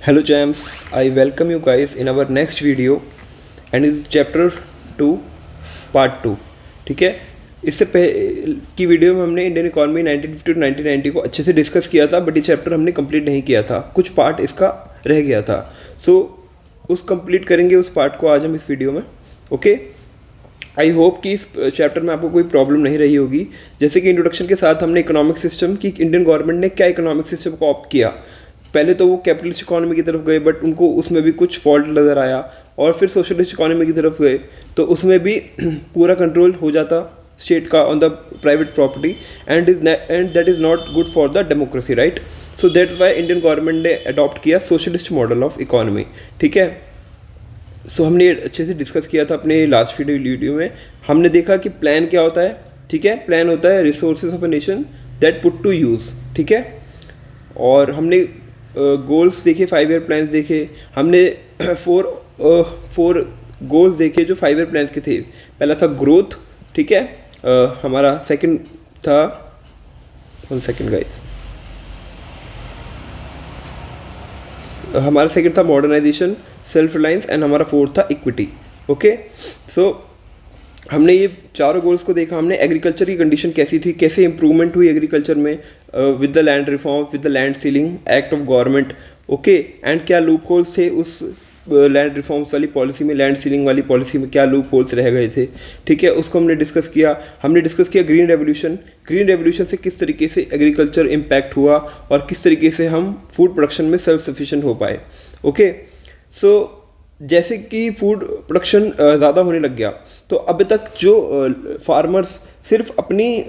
Hello champs, I welcome you guys in our next video and in chapter 2 part 2। ठीक है, इससे पहले की वीडियो में हमने इंडियन इकॉनमी 1950 टू 1990 को अच्छे से डिस्कस किया था, बट ये चैप्टर हमने कंप्लीट नहीं किया था, कुछ पार्ट इसका रह गया था। उस कंप्लीट करेंगे उस पार्ट को आज हम इस वीडियो में। ओके, आई होप कि इस चैप्टर में आपको कोई प्रॉब्लम नहीं रही होगी। जैसे कि इंट्रोडक्शन के साथ हमने इकोनॉमिक सिस्टम की इंडियन गवर्नमेंट ने क्या इकोनॉमिक सिस्टम को ऑप्ट किया। पहले तो वो कैपिटलिस्ट इकोनॉमी की तरफ गए, बट उनको उसमें भी कुछ फॉल्ट नज़र आया, और फिर सोशलिस्ट इकोनॉमी की तरफ गए तो उसमें भी पूरा कंट्रोल हो जाता स्टेट का on the private property, and that is not good for the democracy, right. So that's why Indian government ने अडॉप्ट किया सोशलिस्ट मॉडल ऑफ इकोनॉमी। ठीक है, सो हमने ये अच्छे से डिस्कस किया था अपने लास्ट वीडियो में। हमने देखा कि प्लान क्या होता है। ठीक है, प्लान होता है resources of a nation that put to use. ठीक है, और हमने गोल्स देखे, 5 ईयर प्लान देखे, हमने फोर गोल्स देखे जो 5 ईयर प्लान के थे। पहला था ग्रोथ, ठीक है, हमारा सेकंड था, 1 सेकंड गाइस, हमारा सेकंड था मॉडर्नाइजेशन, सेल्फ रिलायंस, एंड हमारा फोर्थ था इक्विटी। ओके, सो हमने ये चारों गोल्स को देखा। हमने एग्रीकल्चर की कंडीशन कैसी थी, कैसे इंप्रूवमेंट हुई एग्रीकल्चर में with the land reform, with the land ceiling act of government. Okay, and क्या लूप होल्स थे उस लैंड रिफॉर्म्स वाली पॉलिसी में, लैंड सीलिंग वाली पॉलिसी में क्या लूप होल्स रह गए थे। ठीक है, उसको हमने डिस्कस किया। हमने डिस्कस किया ग्रीन रेवोल्यूशन, ग्रीन रेवोल्यूशन से किस तरीके से एग्रीकल्चर इम्पैक्ट हुआ और किस तरीके से हम फूड प्रोडक्शन में सेल्फ सफिशिएंट हो पाए। ओके, सो जैसे कि फूड प्रोडक्शन ज़्यादा होने लग गया, तो अभी तक जो फार्मर्स सिर्फ अपनी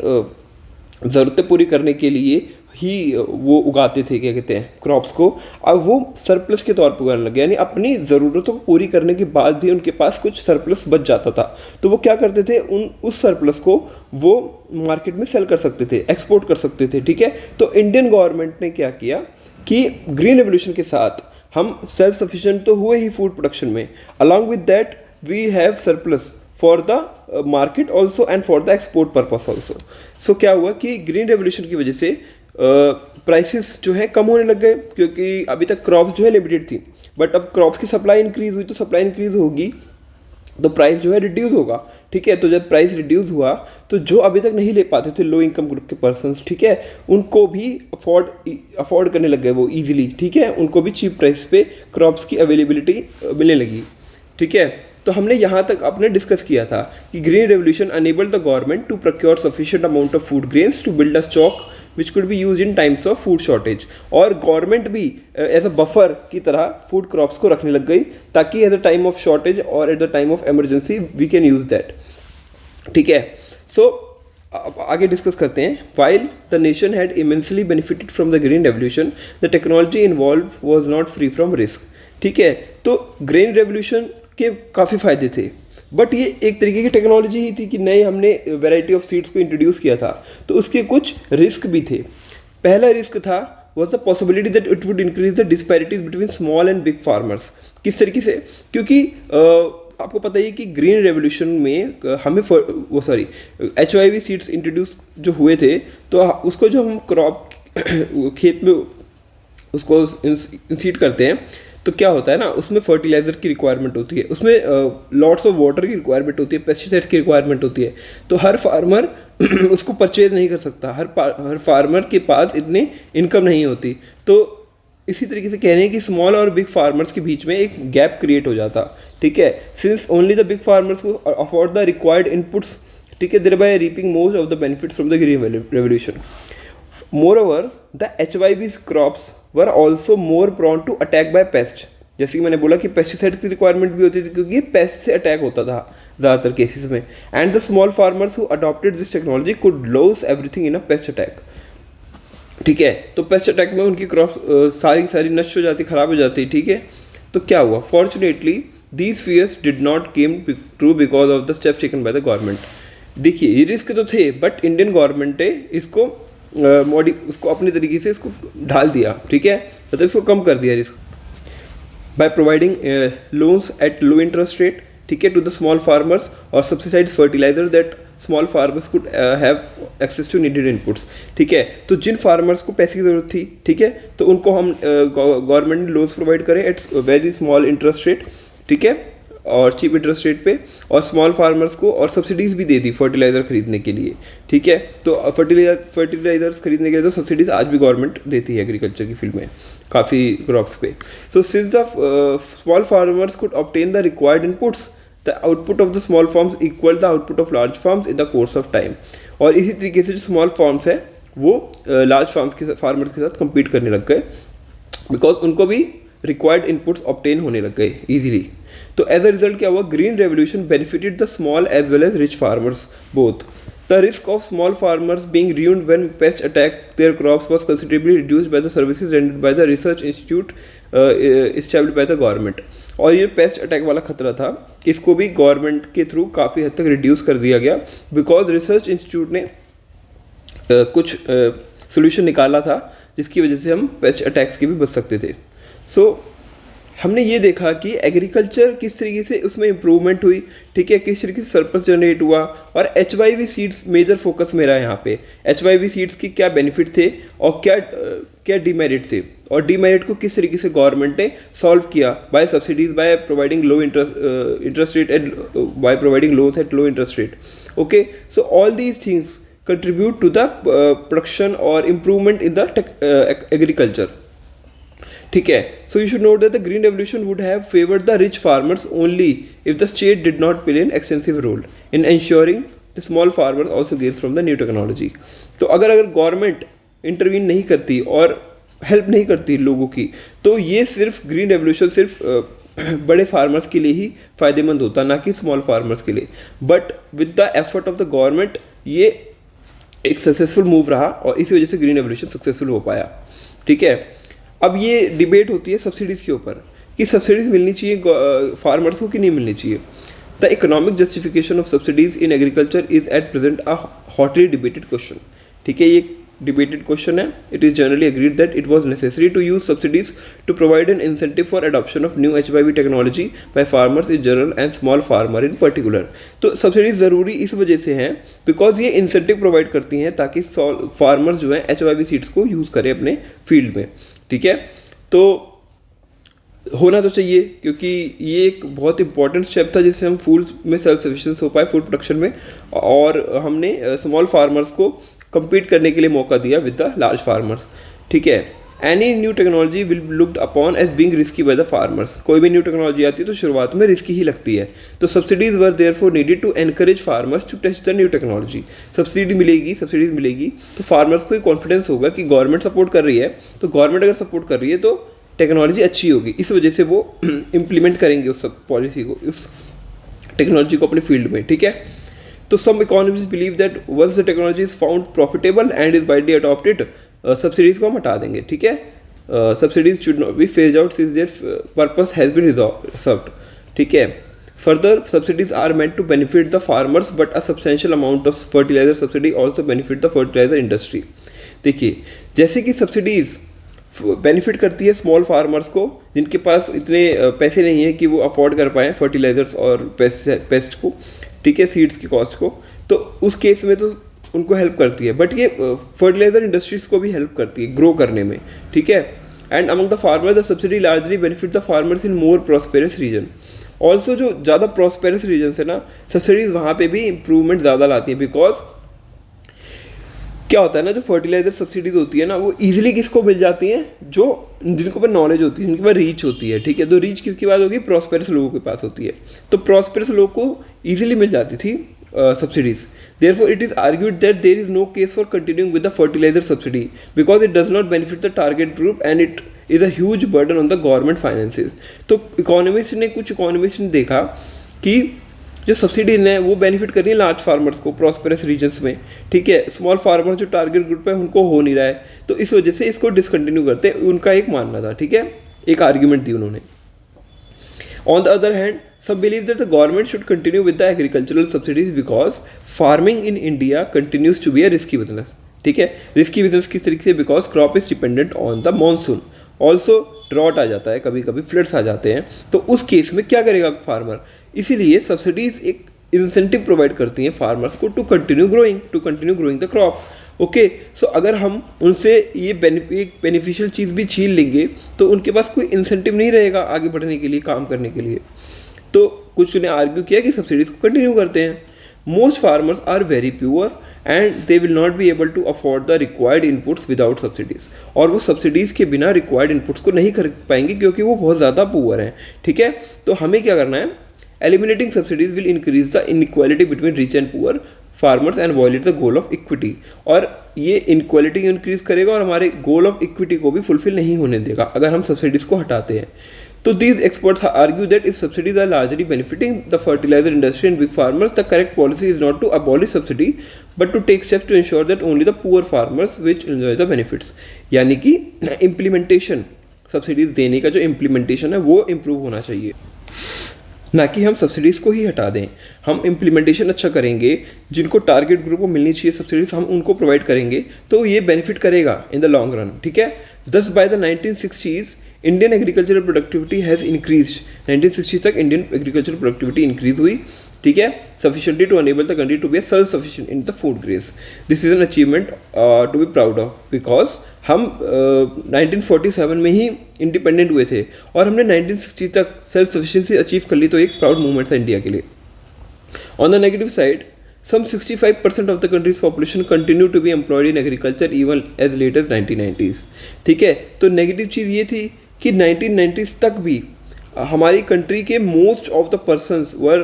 ज़रूरतें पूरी करने के लिए ही वो उगाते थे, क्या कहते हैं, क्रॉप्स को, अब वो सरप्लस के तौर पर उगाने लगे। यानी अपनी ज़रूरतों को पूरी करने के बाद भी उनके पास कुछ सरप्लस बच जाता था, तो वो क्या करते थे, उस सरप्लस को वो मार्केट में सेल कर सकते थे, एक्सपोर्ट कर सकते थे। ठीक है, तो इंडियन गवर्नमेंट ने क्या किया कि ग्रीन रेवोल्यूशन के साथ हम सेल्फ सफिशिएंट तो हुए ही फूड प्रोडक्शन में, along with that we have surplus for the market also and for the export purpose also. So क्या हुआ कि ग्रीन रेवोल्यूशन की वजह से प्राइसेस जो है कम होने लग गए, क्योंकि अभी तक क्रॉप्स जो है लिमिटेड थी, बट अब क्रॉप्स की सप्लाई इंक्रीज हुई, तो सप्लाई इंक्रीज होगी तो प्राइस जो है रिड्यूस होगा। ठीक है, तो जब प्राइस रिड्यूस हुआ तो जो अभी तक नहीं ले पाते थे लो इनकम ग्रुप के पर्सन्स, ठीक है, उनको भी अफोर्ड करने लग गए वो इजीली। ठीक है, उनको भी चीप प्राइस पे क्रॉप्स की अवेलेबिलिटी मिलने लगी। ठीक है, तो हमने यहाँ तक अपने डिस्कस किया था कि green revolution enabled the government to procure sufficient amount of food grains to build a stock which could be use in times of food shortage. और गवर्नमेंट भी एज अ बफर की तरह फूड क्रॉप्स को रखने लग गई, ताकि at the time of shortage और at the time of emergency we can use that. ठीक है, सो आगे डिस्कस करते हैं। While the nation had immensely benefited from the green revolution, the technology involve was not free from risk. ठीक है, तो green revolution के काफ़ी फ़ायदे थे, बट ये एक तरीके की टेक्नोलॉजी ही थी कि नए हमने वैरायटी ऑफ सीड्स को इंट्रोड्यूस किया था, तो उसके कुछ रिस्क भी थे। पहला रिस्क था was the possibility that it would increase the disparities between small and big farmers. किस तरीके से, क्योंकि आपको पता ही है कि ग्रीन रेवोल्यूशन में हमें HYV सीड्स इंट्रोड्यूस जो हुए थे, तो उसको जो हम क्रॉप खेत में उसको इंसीड करते हैं, तो क्या होता है ना, उसमें फर्टिलाइज़र की रिक्वायरमेंट होती है, उसमें लॉट्स ऑफ वाटर की रिक्वायरमेंट होती है, पेस्टिसाइड्स की रिक्वायरमेंट होती है, तो हर फार्मर उसको परचेज नहीं कर सकता, हर फार्मर के पास इतनी इनकम नहीं होती। तो इसी तरीके से कह रहे हैं कि स्मॉल और बिग फार्मर्स के बीच में एक गैप क्रिएट हो जाता। ठीक है, since only the big farmers को अफोर्ड द रिक्वायर्ड इनपुट्स, ठीक है, thereby reaping most of the benefits from the green revolution. Moreover, the HYV's crops were also more prone to attack by pests। जैसे कि मैंने बोला कि pesticide की requirement भी होती थी, क्योंकि ये पेस्ट से अटैक होता था ज़्यादातर केसेस में। And the small farmers who adopted this technology could loose everything in a paste attack. ठीक है, तो पेस्ट अटैक में उनकी क्रॉप्स सारी नष्ट हो जाती, ख़राब हो जाती। ठीक है, तो क्या हुआ, fortunately these fears did not came true because of the steps taken by the government. देखिए, ये रिस्क तो थे, बट इंडियन गवर्नमेंट ने इसको उसको अपने तरीके से इसको ढाल दिया। ठीक है, मतलब इसको कम कर दिया risk by providing loans at low interest rate, ठीक है, टू द स्मॉल फार्मर्स, और subsidized fertilizer that small farmers could have access to needed inputs. ठीक है, तो जिन फार्मर्स को पैसे की ज़रूरत थी, ठीक है, तो उनको हम गवर्नमेंट ने लोन्स प्रोवाइड करें at very small interest rate, ठीक है, और चीप इंटरेस्ट रेट पे, और स्मॉल फार्मर्स को और सब्सिडीज़ भी दे दी फर्टिलाइज़र खरीदने के लिए। ठीक है, तो फर्टिलाइजर्स खरीदने के लिए तो सब्सिडीज़ आज भी गवर्नमेंट देती है एग्रीकल्चर की फील्ड में काफ़ी क्रॉप्स पे। So since the small farmers could obtain the required inputs, the output of the small farms equal the output of large farms in the course of time. और इसी तरीके से जो स्मॉल फार्म्स है वो लार्ज फार्मर्स के साथ compete करने लग गए, बिकॉज उनको भी रिक्वायर्ड इनपुट्स ऑब्टेन होने लग गए ईजिली। तो एज अ रिजल्ट क्या हुआ, green revolution benefited the small as well as rich farmers both. The risk of small farmers being ruined when pests attack their crops was considerably reduced by the services rendered by the research institute established by the government। और ये paste attack वाला खतरा था, इसको भी government के through काफ़ी हद तक रिड्यूस कर दिया गया, बिकॉज रिसर्च इंस्टीट्यूट ने कुछ सोल्यूशन निकाला था जिसकी वजह से हम पेस्ट अटैक्स के भी बच सकते थे। सो हमने ये देखा कि एग्रीकल्चर किस तरीके से उसमें इम्प्रूवमेंट हुई, ठीक है, किस तरीके से सरप्लस जनरेट हुआ, और HYV सीड्स मेजर फोकस मेरा है यहाँ पे। HYV सीड्स की क्या बेनिफिट थे और क्या डीमेरिट थे, और डीमेरिट को किस तरीके से गवर्नमेंट ने सॉल्व किया by subsidies, by providing low interest rate and by providing loans at low interest rate. Okay, so all these things contribute to the production और इम्प्रूवमेंट इन द एग्रीकल्चर। ठीक है, so you should note that the green revolution would have favoured the rich farmers only if the state did not play an extensive role in ensuring the small farmers also gain from the new technology. तो अगर government intervene नहीं करती और help नहीं करती लोगों की, तो ये सिर्फ ग्रीन रेवोल्यूशन सिर्फ बड़े फार्मर्स के लिए ही फ़ायदेमंद होता, ना कि स्मॉल फार्मर्स के लिए। But with the effort of the government ये एक सक्सेसफुल मूव रहा और इसी वजह से ग्रीन रेवोल्यूशन सक्सेसफुल हो पाया। ठीक है, अब ये डिबेट होती है सब्सिडीज़ के ऊपर कि सब्सिडीज़ मिलनी चाहिए फार्मर्स को कि नहीं मिलनी चाहिए। The economic justification of subsidies in agriculture is at present a hotly debated question. ठीक है, ये डिबेटेड क्वेश्चन है। It is generally agreed that it was necessary to use subsidies to provide an incentive for adoption of new HYV technology by farmers in general and small farmer in particular. तो subsidies ज़रूरी इस वजह से हैं because ये incentive provide करती हैं ताकि फार्मर्स जो हैं HYV सीड्स को यूज़ करें अपने फील्ड में। ठीक है, तो होना तो चाहिए क्योंकि ये एक बहुत इंपॉर्टेंट स्टेप था जिससे हम फूड में सेल्फ सफिशिएंस हो पाए, फूड प्रोडक्शन में, और हमने स्मॉल फार्मर्स को compete करने के लिए मौका दिया विद द लार्ज फार्मर्स। ठीक है, any new technology will be looked upon as being risky by the farmers. कोई भी न्यू टेक्नोलॉजी आती है तो शुरुआत में रिस्की ही लगती है, तो subsidies were therefore needed to encourage farmers to test the new technology. Subsidies मिलेगी तो फार्मर्स को कॉन्फिडेंस होगा कि गवर्नमेंट सपोर्ट कर रही है, तो गवर्नमेंट अगर सपोर्ट कर रही है तो टेक्नोलॉजी अच्छी होगी, इस वजह से वो इम्प्लीमेंट करेंगे उस सब पॉलिसी को, उस टेक्नोलॉजी को अपने फील्ड में। ठीक है, तो some economists believe that once the technology is found profitable and is widely adopted, subsidies को हम हटा देंगे। ठीक है, subsidies should not be phase out since their purpose has been served. ठीक है, further subsidies are meant to benefit the farmers but a substantial amount of fertilizer subsidy also benefit the fertilizer industry. देखिए, जैसे कि subsidies benefit करती है small farmers को जिनके पास इतने पैसे नहीं है कि वो अफोर्ड कर पाएँ फर्टिलाइजर्स और पेस्ट को, ठीक है, सीड्स की कॉस्ट को, तो उस केस में तो उनको हेल्प करती है, बट ये फर्टिलाइजर इंडस्ट्रीज को भी हेल्प करती है ग्रो करने में। ठीक है, and among the farmer the subsidy largely benefit the farmers in more prosperous region. Also जो ज़्यादा प्रॉस्पेरस रीजन है ना, सब्सिडीज़ वहाँ पे भी इम्प्रूवमेंट ज़्यादा लाती है, बिकॉज क्या होता है ना, जो फर्टिलाइजर सब्सिडीज होती है ना, वो इजीली किसको मिल जाती हैं, जो जिनके पास नॉलेज होती है, जिनके पास रीच होती है। ठीक है, तो रीच किसकी बात होगी, प्रॉस्पेरस लोगों के पास होती है, तो प्रॉस्पेरस लोगों को इजीली मिल जाती थी subsidies. Therefore it is argued that there is no case for continuing with the fertilizer subsidy because it does not benefit the target group and it is a huge burden on the government finances. तो कुछ economist ने देखा कि जो subsidy है वो benefit कर रही है लार्ज फार्मर्स को प्रॉस्पेरस रीजन्स में। ठीक है, स्मॉल फार्मर्स जो टारगेट ग्रुप है उनको हो नहीं रहा है, तो इस वजह से इसको डिसकंटिन्यू करते, उनका एक मानना था। ठीक है, एक आर्ग्यूमेंट दी उन्होंने। On the other hand some believe that the government should continue with the agricultural subsidies because farming in India continues to be a risky business. ठीक है, risky business किस तरीके से, because crop is dependent on the monsoon. Also drought आ जाता है, कभी कभी फ्लड्स आ जाते हैं, तो उस केस में क्या करेगा फार्मर, इसीलिए सब्सिडीज एक इंसेंटिव प्रोवाइड करती हैं फार्मर्स को to continue growing the crop. Okay, so अगर हम उनसे ये बेनिफिशियल चीज़ भी छीन लेंगे तो उनके पास कोई इंसेंटिव नहीं रहेगा आगे बढ़ने के लिए, काम करने के लिए। तो कुछ ने आर्ग्यू किया कि सब्सिडीज़ को कंटिन्यू करते हैं। Most farmers are very pure and they will not be able to afford the required inputs without subsidies, और वो सब्सिडीज़ के बिना रिक्वायर्ड इनपुट्स को नहीं खरीद पाएंगे क्योंकि वो बहुत ज़्यादा पुअर हैं। ठीक है, तो हमें क्या करना है, eliminating subsidies will increase the inequality between rich and poor farmers and violate the goal of equity, और ये इनक्वालिटी इंक्रीज करेगा और हमारे गोल ऑफ इक्विटी को भी फुलफिल नहीं होने देगा अगर हम सब्सिडीज़ को हटाते हैं। तो these experts argue that if subsidies are largely benefiting the fertilizer industry and big farmers, the correct policy is not to abolish subsidy but to take steps to ensure that only the poor farmers which enjoy the benefits। यानी कि implementation, subsidies देने का जो implementation है वो improve होना चाहिए, ना कि हम सब्सिडीज़ को ही हटा दें। हम इम्प्लीमेंटेशन अच्छा करेंगे, जिनको टारगेट ग्रुप को मिलनी चाहिए सब्सिडीज हम उनको प्रोवाइड करेंगे तो ये बेनिफिट करेगा इन द लॉन्ग रन। ठीक है, thus by the 1960s Indian agricultural productivity has increase. 1960 तक इंडियन एग्रीकल्चरल प्रोडक्टिविटी इंक्रीज हुई, ठीक है, sufficiently to enable the country to be self sufficient in the food grains. This is an achievement to be proud of, because हम 1947 में ही independent हुए थे और हमने 1960 तक सेल्फ सफिशिएंसी अचीव कर ली, तो एक प्राउड मूवमेंट था इंडिया के लिए। On the negative side, some 65% of the country's population continue to be employed in agriculture even as late as 1990s। ठीक है, तो नेगेटिव चीज़ ये थी कि 1990s तक भी हमारी कंट्री के most of the persons were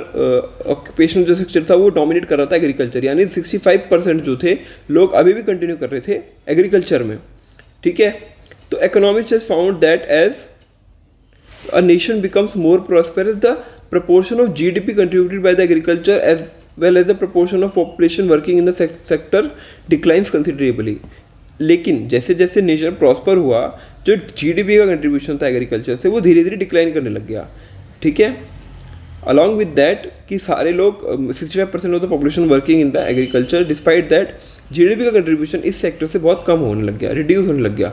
occupational जो सेक्टर था वो डोमिनेट कर रहा था एग्रीकल्चर, यानी 65% जो थे लोग अभी भी कंटिन्यू कर रहे थे एग्रीकल्चर में। ठीक है, तो economist has found that as a nation becomes more prosperous, the proportion of GDP contributed by the agriculture as well as the proportion of population working in the sector declines considerably। लेकिन जैसे जैसे nation prosper हुआ, जो GDP का contribution था agriculture से वो धीरे धीरे डिक्लाइन करने लग गया। ठीक है, अलॉन्ग विद दैट कि सारे लोग 65% of the population working in the agriculture, despite that GDP का कंट्रीब्यूशन इस सेक्टर से बहुत कम होने लग गया, रिड्यूस होने लग गया।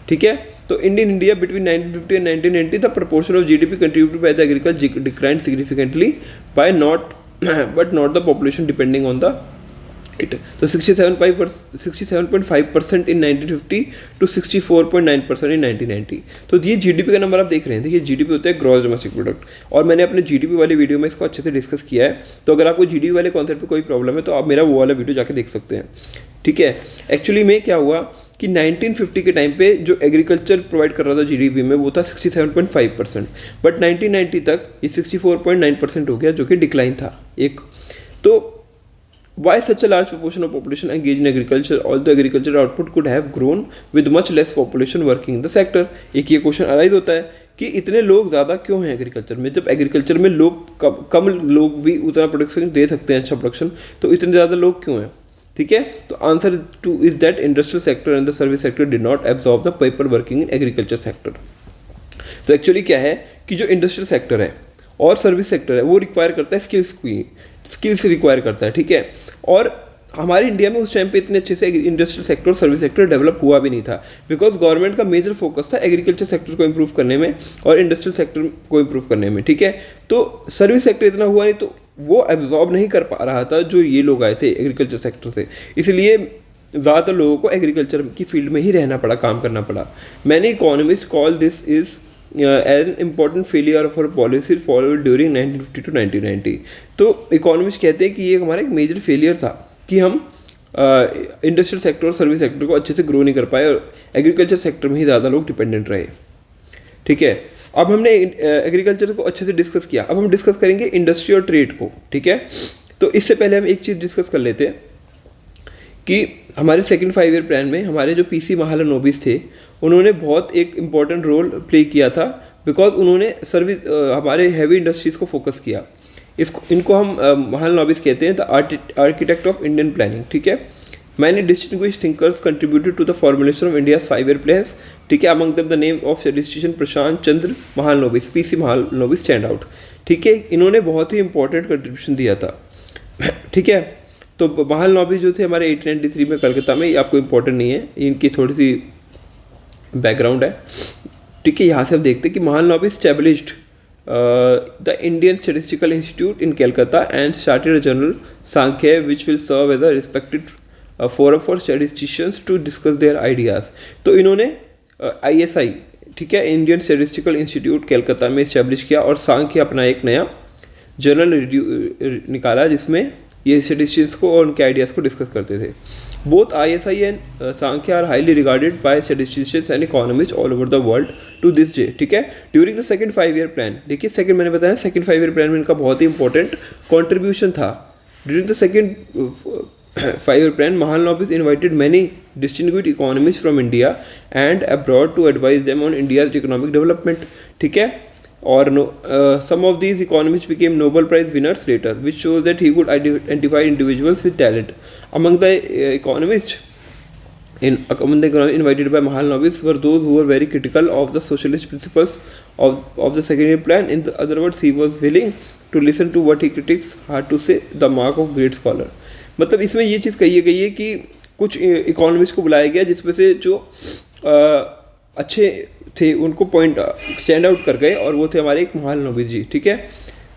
ठीक है, तो in India between 1950 and 1990 the proportion of GDP contributed by the agriculture declined significantly by not but not the population depending on the it। तो 67.5% in 1950 to 64.9% in 1990। तो ये GDP का नंबर आप देख रहे हैं। देखिए GDP होता है ग्रॉस डोमेस्टिक प्रोडक्ट, और मैंने अपने GDP वाले वीडियो में इसको अच्छे से डिस्कस किया है। तो अगर आपको GDP वाले कॉन्सेप्ट पे कोई प्रॉब्लम है तो आप मेरा वो वाला वीडियो जाके देख सकते हैं। ठीक है, एक्चुअली में क्या हुआ कि 1950 के टाइम पे जो एग्रीकल्चर प्रोवाइड कर रहा था GDP में वो था 67.5%, बट 1990 तक ये 64.9% हो गया, जो कि डिक्लाइन था एक। तो why such a large proportion of population engaged in agriculture although agricultural output could have grown with much less population working in the sector। एक ये क्वेश्चन अराइज होता है कि इतने लोग ज़्यादा क्यों हैं एग्रीकल्चर में, जब एग्रीकल्चर में लोग कम लोग भी उतना प्रोडक्शन दे सकते हैं, अच्छा प्रोडक्शन, तो इतने ज़्यादा लोग क्यों हैं। ठीक है, तो answer two is that industrial sector and the service sector did not absorb the people working in agriculture sector. तो एक्चुअली क्या है कि जो इंडस्ट्रियल सेक्टर है और सर्विस सेक्टर है वो रिक्वायर करता है स्किल्स रिक्वायर करता है। ठीक है, और हमारे इंडिया में उस टाइम पे इतने अच्छे से इंडस्ट्रियल सेक्टर और सर्विस सेक्टर डेवलप हुआ भी नहीं था, बिकॉज गवर्नमेंट का मेजर फोकस था एग्रीकल्चर सेक्टर को इम्प्रूव करने में और इंडस्ट्रियल सेक्टर को इम्प्रूव करने में। ठीक है, तो सर्विस सेक्टर इतना हुआ नहीं, तो वो एब्जॉर्ब नहीं कर पा रहा था जो ये लोग आए थे एग्रीकल्चर सेक्टर से, इसलिए ज़्यादातर लोगों को एग्रीकल्चर की फील्ड में ही रहना पड़ा, काम करना पड़ा। मैंने economist call this is an important failure of our policy followed during 1950 to 1990। तो इकोनॉमिस्ट कहते हैं कि ये हमारा एक मेजर फेलियर था कि हम इंडस्ट्रियल सेक्टर और सर्विस सेक्टर को अच्छे से ग्रो नहीं कर पाए और एग्रीकल्चर सेक्टर में ही ज़्यादा लोग डिपेंडेंट रहे। ठीक है, अब हमने एग्रीकल्चर को अच्छे से डिस्कस किया, अब हम डिस्कस करेंगे इंडस्ट्री और ट्रेड को। ठीक है, तो इससे पहले हम एक चीज़ डिस्कस कर लेते हैं कि हमारे सेकंड 5 ईयर प्लान में हमारे जो पीसी महालनोबिस थे उन्होंने बहुत एक इम्पॉर्टेंट रोल प्ले किया था, बिकॉज उन्होंने सर्विस हमारे हैवी इंडस्ट्रीज़ को फोकस किया। इनको हम महालनोबिस कहते हैं the architect of Indian planning. ठीक है, many distinguished thinkers contributed to the formulation of India's 5 year plans. ठीक है, among them the name of statistician Prasanta Chandra Mahalanobis, PC Mahalanobis stand out. ठीक है, इन्होंने बहुत ही इंपॉर्टेंट कंट्रीब्यूशन दिया था। ठीक है, तो महालनोबिस जो थे हमारे 1893 में कलकत्ता में, ये आपको इंपॉर्टेंट नहीं है, इनकी थोड़ी सी बैकग्राउंड है। ठीक है, यहाँ से हम देखते हैं कि Mahalanobis established the Indian Statistical Institute in Calcutta and started a journal Sankhya which will serve as a respected forum for statisticians to discuss their ideas. तो इन्होंने ISI, ठीक है, इंडियन स्टैटिस्टिकल इंस्टीट्यूट कलकत्ता में इस्टेब्लिश किया और सांख्य अपना एक नया जर्नल निकाला जिसमें ये स्टैटिस्टिशियंस को और उनके आइडियाज़ को डिस्कस करते थे. Both ISI and Sankhya are highly regarded by statisticians and economist all over the world to this day. ठीक है, during the second 5 year plan, देखिए सेकंड मैंने बताया सेकंड 5 ईयर प्लान में इनका बहुत ही इंपॉर्टेंट कॉन्ट्रीब्यूशन था. During the second 5 year plan, Mahalanobis invited many distinguished economists from India and abroad to advise them on India's economic development. ठीक है, और some of these economists became Nobel Prize winners later, which shows that he could identify individuals with talent. Among the economists invited by Mahalanobis were those who were very critical of the socialist principles of the second year plan. In other words, he was willing to listen to what he critics had to say, the mark of great scholar. मतलब इसमें ये चीज़ कही गई है कि कुछ economist को बुलाया गया जिसमें से जो अच्छे थे उनको पॉइंट स्टैंड आउट कर गए और वो थे हमारे एक महालनोबिस जी. ठीक है,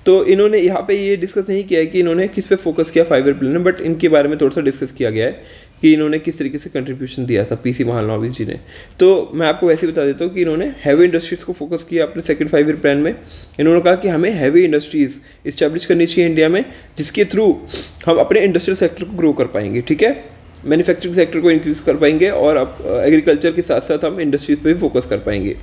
तो इन्होंने यहाँ पे ये डिस्कस नहीं किया है कि इन्होंने किस पे फोकस किया 5 ईयर प्लान में, बट इनके बारे में थोड़ा सा डिस्कस किया गया है कि इन्होंने किस तरीके से कंट्रीब्यूशन दिया था PC महालनोबिस जी ने. तो मैं आपको वैसे बता देता हूँ कि इन्होंने हैवी इंडस्ट्रीज़ को फोकस किया अपने सेकंड 5 ईयर प्लान में. इन्होंने कहा कि हमें हैवी इंडस्ट्रीज़ इस्टेब्लिश करनी चाहिए इंडिया में जिसके थ्रू हम अपने इंडस्ट्रियल सेक्टर को ग्रो कर पाएंगे. ठीक है, मैन्युफैक्चरिंग सेक्टर को इंक्रीज कर पाएंगे और अब एग्रीकल्चर के साथ साथ हम इंडस्ट्रीज़ पर भी फोकस कर पाएंगे.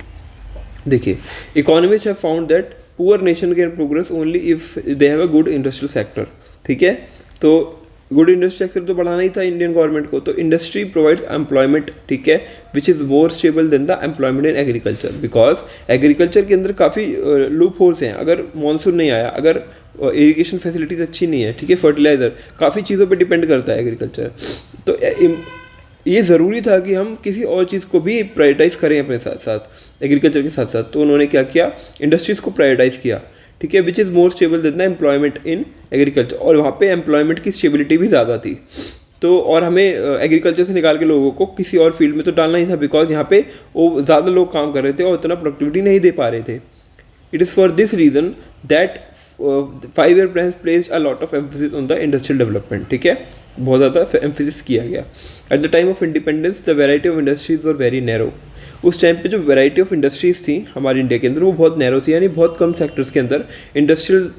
देखिए, economist have found that poor nation can progress only if they have a good industrial sector. ठीक है, तो गुड इंडस्ट्रियल सेक्टर तो बढ़ाना ही था इंडियन गवर्नमेंट को. तो इंडस्ट्री प्रोवाइड्स एम्प्लॉयमेंट, ठीक है, which is more stable then the employment in agriculture, because agriculture के अंदर काफ़ी लूप होल्स हैं. अगर मानसून नहीं आया, अगर इरिगेशन फैसिलिटीज़ अच्छी नहीं है, ठीक है, फर्टिलाइज़र, काफ़ी चीज़ों पे डिपेंड करता है एग्रीकल्चर. तो ये ज़रूरी था कि हम किसी और चीज़ को भी प्रायोरिटाइज़ करें अपने साथ साथ, एग्रीकल्चर के साथ साथ. तो उन्होंने क्या किया, इंडस्ट्रीज़ को प्रायोरिटाइज़ किया. ठीक है, which is more stable then the employment in agriculture, और वहाँ पे एम्प्लॉयमेंट की स्टेबिलिटी भी ज़्यादा थी. तो और हमें एग्रीकल्चर से निकाल के लोगों को किसी और फील्ड में तो डालना ही था, बिकॉज यहाँ पे वो ज़्यादा लोग काम कर रहे थे और उतना प्रोडक्टिविटी नहीं दे पा रहे थे. It is for this reason that 5 year plan place a lot of emphasis on the industrial development. ठीक है, बहुत ज़्यादा एम्फेसिस किया गया. Eight the time of independence the variety of industries were very narrow. उस टाइम पे जो variety of industries थी हमारे इंडिया के अंदर वो बहुत नैरो थी, यानी बहुत कम सेक्टर्स के अंदर इंडस्ट्रियल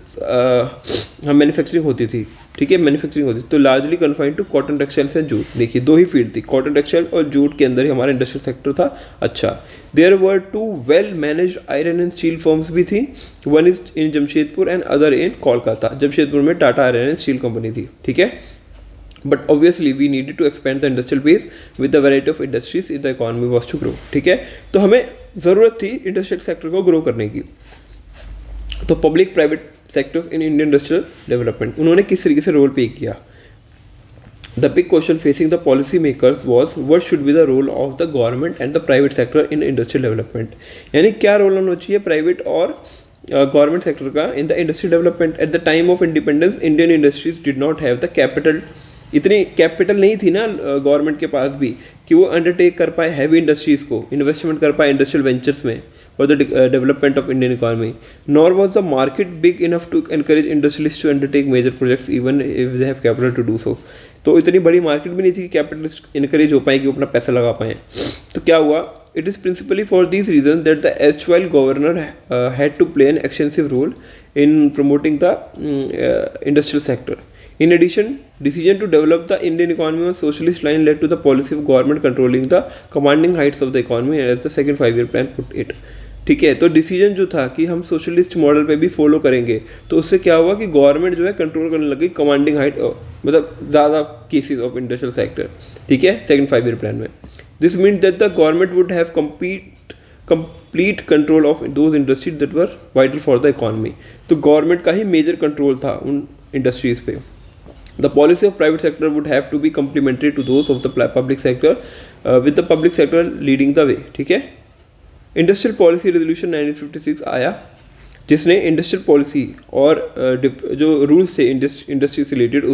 मैन्युफैक्चरिंग होती थी. ठीक है, मैन्युफैक्चरिंग होती थी. तो largely confined to cotton textiles and jute. देखिए, 2 ही फील्ड थी, कॉटन टेक्सटाइल और जूट के अंदर ही हमारा इंडस्ट्रियल सेक्टर था. अच्छा, there were 2 well managed iron and steel firms भी थी. One is in Jamshedpur and other in Kolkata. Jamshedpur में Tata iron and steel company थी. ठीक है, but obviously we needed to expand the industrial base with the variety of industries if the economy was to grow. ठीक है, तो हमें ज़रूरत थी इंडस्ट्रियल सेक्टर को ग्रो करने की. तो public private sectors in Indian industrial development उन्होंने किस तरीके से रोल प्ले किया. The big question facing the policy makers was what should be the role of the government and the private sector in industrial development, यानी क्या role होना चाहिए private और गवर्नमेंट सेक्टर का इन the industrial development. Eight the time of independence Indian industries did not have the capital, इतनी capital नहीं थी ना गवर्नमेंट के पास भी कि वो अंडरटेक कर पाए हैवी इंडस्ट्रीज़ को, इन्वेस्टमेंट कर पाए इंडस्ट्रियल वेंचर्स में for the development of Indian economy. Nor was the market big enough to encourage industrialist to undertake major projects even if they have capital to do so. तो इतनी बड़ी market भी नहीं थी कि कैपिटलिस्ट इनकरेज हो पाए कि वो अपना पैसा लगा पाएँ. तो क्या हुआ, it is principally for this reason that the erstwhile governor had to play an extensive role in promoting the industrial sector. In addition, decision to develop the Indian economy on socialist line led to the policy of government controlling the commanding heights of the economy as the second 5 year plan put it. ठीक है, तो decision जो था कि हम socialist model पे भी follow करेंगे, तो उससे क्या हुआ कि गवर्नमेंट जो है कंट्रोल करने लगी कमांडिंग हाइट, मतलब ज़्यादा केसेस ऑफ इंडस्ट्रियल सेक्टर. ठीक है, सेकंड 5 year प्लान में. This mean that the government would have complete control of those industries that were vital for the economy. तो गवर्नमेंट का ही मेजर कंट्रोल था उन इंडस्ट्रीज़ पे. The policy of private sector would have to be complementary to those of the public sector, with the public sector leading the way. ठीक है, industrial policy resolution 1956 आया जिसने industrial policy और जो rules थे इंडस्ट्री से related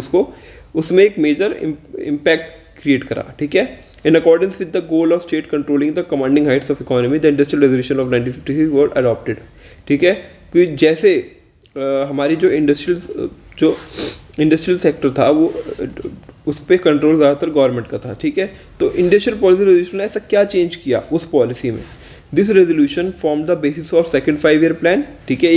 उसमें एक मेजर इम्पैक्ट क्रिएट करा. ठीक है, in accordance with the goal of state controlling the commanding Heights of economy the industrial resolution of 1956 was adopted. ठीक है, कि जैसे हमारी जो इंडस्ट्रियल सेक्टर था वो उस पर कंट्रोल ज़्यादातर गवर्नमेंट का था, ठीक है। तो इंडस्ट्रियल पॉलिसी रेजोल्यूशन ने ऐसा क्या चेंज किया उस पॉलिसी में? This resolution form the basis of second 5 year plan, ठीक है।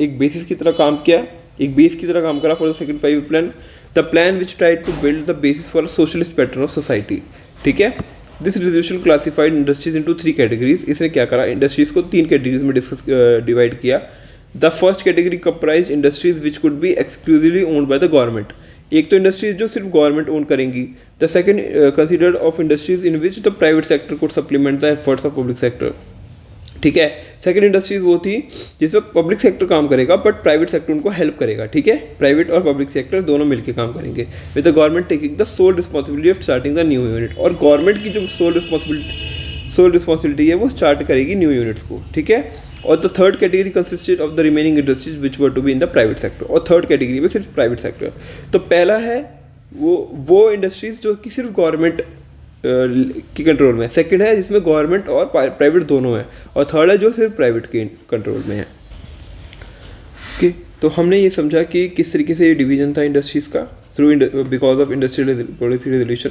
एक बेसिस की तरह काम किया, एक बेस की तरह काम करा for the second 5 year plan. The plan which tried to build the basis for socialist pattern of society, ठीक है। This resolution classified industries into 3 categories. इसने क्या करा, इंडस्ट्रीज को 3 कैटेगरीज में डिवाइड किया। The first category comprise industries which could B exclusively owned by the government. एक तो इंडस्ट्रीज जो सिर्फ गवर्नमेंट ओन करेंगी। The second considered of industries in which the private sector could supplement the efforts of public sector, ठीक है। Second industries वो थी जिसमें पब्लिक सेक्टर काम करेगा बट प्राइवेट सेक्टर उनको हेल्प करेगा, ठीक है। प्राइवेट और पब्लिक सेक्टर दोनों मिलकर काम करेंगे, with the government taking the sole responsibility of starting the new unit. और गवर्नमेंट की जो सोल रिस्पॉन्सिबिलिटी है वो स्टार्ट करेगी न्यू यूनिट्स को, ठीक है। और the third category consisted of the remaining industries which were to be in the private sector. और थर्ड कैटेगरी में सिर्फ प्राइवेट सेक्टर। तो पहला है वो इंडस्ट्रीज जो कि सिर्फ गवर्नमेंट की कंट्रोल में है। सेकंड है जिसमें गवर्नमेंट और प्राइवेट दोनों है। और थर्ड है जो सिर्फ प्राइवेट के कंट्रोल में है, ओके। तो हमने ये समझा कि किस तरीके से ये डिवीजन था इंडस्ट्रीज का through because of industrial policy resolution.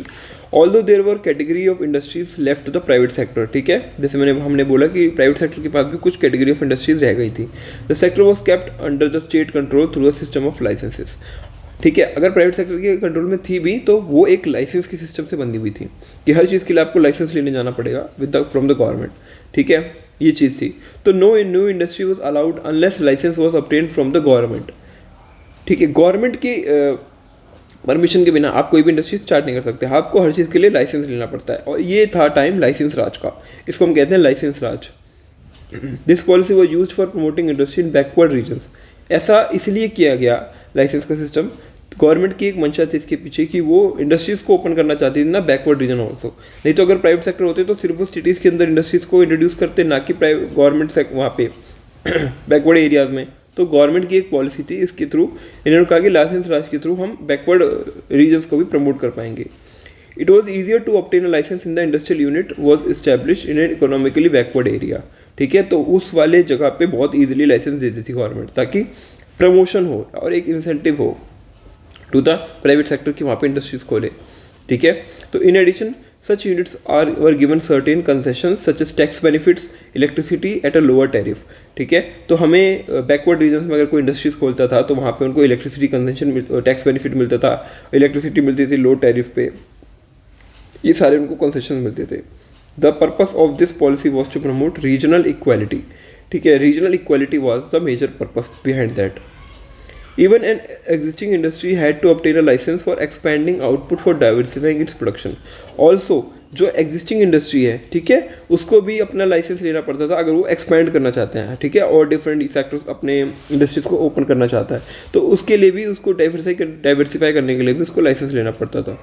Although there were category of industries left to the private sector, ठीक है। जैसे हमने बोला कि प्राइवेट सेक्टर के पास भी कुछ कैटेगरी ऑफ इंडस्ट्रीज रह गई थी। The sector was kept under the state control through the system of licences, ठीक है। अगर प्राइवेट सेक्टर के कंट्रोल में थी भी तो वो एक लाइसेंस के सिस्टम से बंधी हुई थी कि हर चीज़ के लिए आपको लाइसेंस लेने जाना पड़ेगा फ्रॉम द गवर्नमेंट, ठीक है। ये चीज़ थी। तो no new industry was allowed unless licence was obtain from the government, ठीक है। गवर्नमेंट की परमिशन के बिना आप कोई भी इंडस्ट्री स्टार्ट नहीं कर सकते, आपको हर चीज़ के लिए लाइसेंस लेना पड़ता है। और ये था टाइम लाइसेंस राज का, इसको हम कहते हैं licence Raj. This policy was use for promoting industry in backward regions. ऐसा इसलिए किया गया लाइसेंस का सिस्टम, गवर्नमेंट की एक मंशा थी इसके पीछे कि वो इंडस्ट्रीज़ को ओपन करना चाहती थी ना बैकवर्ड रीजन ऑल्सो। नहीं तो अगर प्राइवेट सेक्टर होते तो सिर्फ वो सिटीज़ के अंदर इंडस्ट्रीज़ को इंट्रोड्यूस करते, ना कि गवर्नमेंट वहाँ पे बैकवर्ड एरियाज़ में। तो गवर्नमेंट की एक पॉलिसी थी, इसके थ्रू इन्होंने कहा कि लाइसेंस राज के थ्रू हम बैकवर्ड रीजन्स को भी प्रमोट कर पाएंगे। It was easier to obtain a licence in the industrial unit was establish in an economically backward area, ठीक है। तो उस वाले जगह पे बहुत ईजिली लाइसेंस देती थी गवर्नमेंट, ताकि प्रमोशन हो और एक इंसेंटिव हो टू द प्राइवेट सेक्टर की वहाँ पे इंडस्ट्रीज खोले, ठीक है। तो in addition such units were given certain concessions such as tax benefits electricity at a lower tariff, ठीक है। तो हमें बैकवर्ड रीजन्स में अगर कोई इंडस्ट्रीज खोलता था तो वहाँ पे उनको इलेक्ट्रिसिटी कंसेशन टैक्स बेनिफिट मिलता था, इलेक्ट्रिसिटी मिलती थी लो टैरिफ पे, ये सारे उनको कंसेशन मिलते थे। The purpose of this policy was to promote regional equality, ठीक है। Regional equality was the major purpose behind that. Even an existing industry had to obtain a license for expanding output for diversifying its production. Also, जो existing industry है, ठीक है, उसको भी अपना licence लेना पड़ता था अगर वो एक्सपैंड करना चाहते हैं, ठीक है, और डिफरेंट सेक्टर्स अपने इंडस्ट्रीज को ओपन करना चाहता है तो उसके लिए भी उसको डाइवर्सिफाई करने के लिए भी उसको लाइसेंस लेना पड़ता था,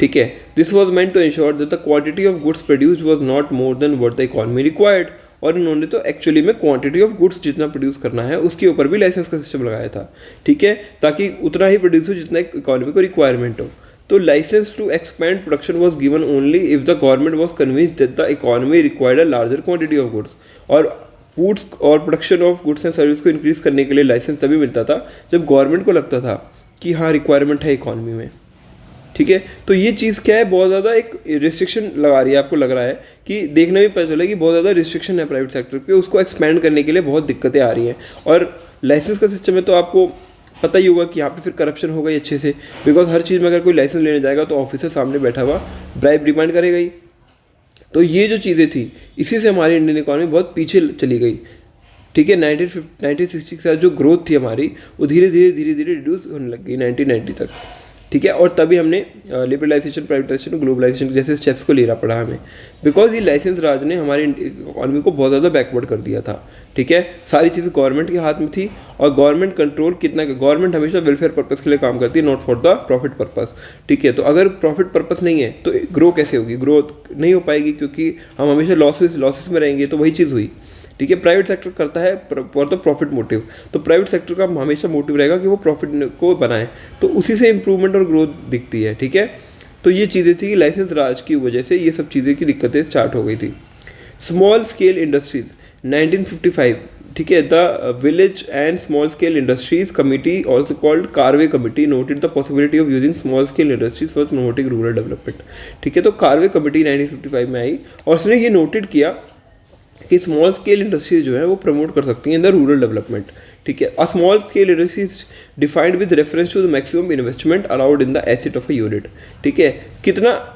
ठीक है। This was meant to ensure that the quantity of goods produced was not more than what the economy required. और इन्होंने तो एक्चुअली में क्वांटिटी ऑफ गुड्स जितना प्रोड्यूस करना है उसके ऊपर भी लाइसेंस का सिस्टम लगाया था, ठीक है, ताकि उतना ही प्रोड्यूस हो जितना इकोनॉमी को रिक्वायरमेंट हो। तो licence to expand production was given only if the government was convinced that the economy required a larger quantity of goods. और फूड्स और production of goods and service को इंक्रीज करने के लिए लाइसेंस तभी मिलता था जब गवर्नमेंट को लगता था कि हाँ रिक्वायरमेंट है इकोनॉमी में, ठीक है। तो ये चीज़ क्या है, बहुत ज़्यादा एक रिस्ट्रिक्शन लगा रही है, आपको लग रहा है कि देखने में पता चला कि बहुत ज़्यादा रिस्ट्रिक्शन है प्राइवेट सेक्टर पे, उसको एक्सपैंड करने के लिए बहुत दिक्कतें आ रही हैं। और लाइसेंस का सिस्टम है तो आपको पता ही होगा कि यहाँ पे फिर करप्शन होगा ही अच्छे से, बिकॉज हर चीज़ में अगर कोई लाइसेंस लेने जाएगा तो ऑफिसर सामने बैठा हुआ ब्राइब डिमांड करेगा ही। तो ये जो चीज़ें थी इसी से हमारी इंडियन इकॉनमी बहुत पीछे चली गई, ठीक है। 1960 के साथ जो ग्रोथ थी हमारी वो धीरे धीरे रिड्यूस होने लग गई 1990 तक, ठीक है। और तभी हमने लिबरलाइजेशन, प्राइवेटाइजेशन, ग्लोबलाइजेशन जैसे स्टेप्स को लेना पड़ा हमें, बिकॉज ये लाइसेंस राज ने हमारी इकॉनमी को बहुत ज़्यादा बैकवर्ड कर दिया था, ठीक है। सारी चीज़ें गवर्नमेंट के हाथ में थी और गवर्नमेंट कंट्रोल कितना, गवर्नमेंट हमेशा वेलफेयर पर्पस के लिए काम करती है, not for the profit purpose, ठीक है। तो अगर प्रॉफिट पर्पस नहीं है तो ग्रो कैसे होगी, ग्रोथ नहीं हो पाएगी क्योंकि हम हमेशा लॉसेस में रहेंगे। तो वही चीज़ हुई, ठीक है। प्राइवेट सेक्टर करता है फॉर द प्रॉफिट मोटिव, तो प्राइवेट सेक्टर का हमेशा मोटिव रहेगा कि वो प्रॉफिट को बनाए, तो उसी से इंप्रूवमेंट और ग्रोथ दिखती है, ठीक है। तो ये चीज़ें थी कि लाइसेंस राज की वजह से ये सब चीज़ें की दिक्कतें स्टार्ट हो गई थी। स्मॉल स्केल इंडस्ट्रीज 1955 ठीक है, the village and small scale industries committee also called Karve committee noted the possibility of using small scale industries for promoting rural development. ठीक है, तो कार्वे कमिटी 1955 में आई और उसने ये नोटेड किया कि स्मॉल स्केल इंडस्ट्रीज जो है वो प्रमोट कर सकती हैं इन द रूरल डेवलपमेंट। ठीक है, a small scale industries defined with reference to the maximum investment allowed in the asset of a unit. ठीक है, कितना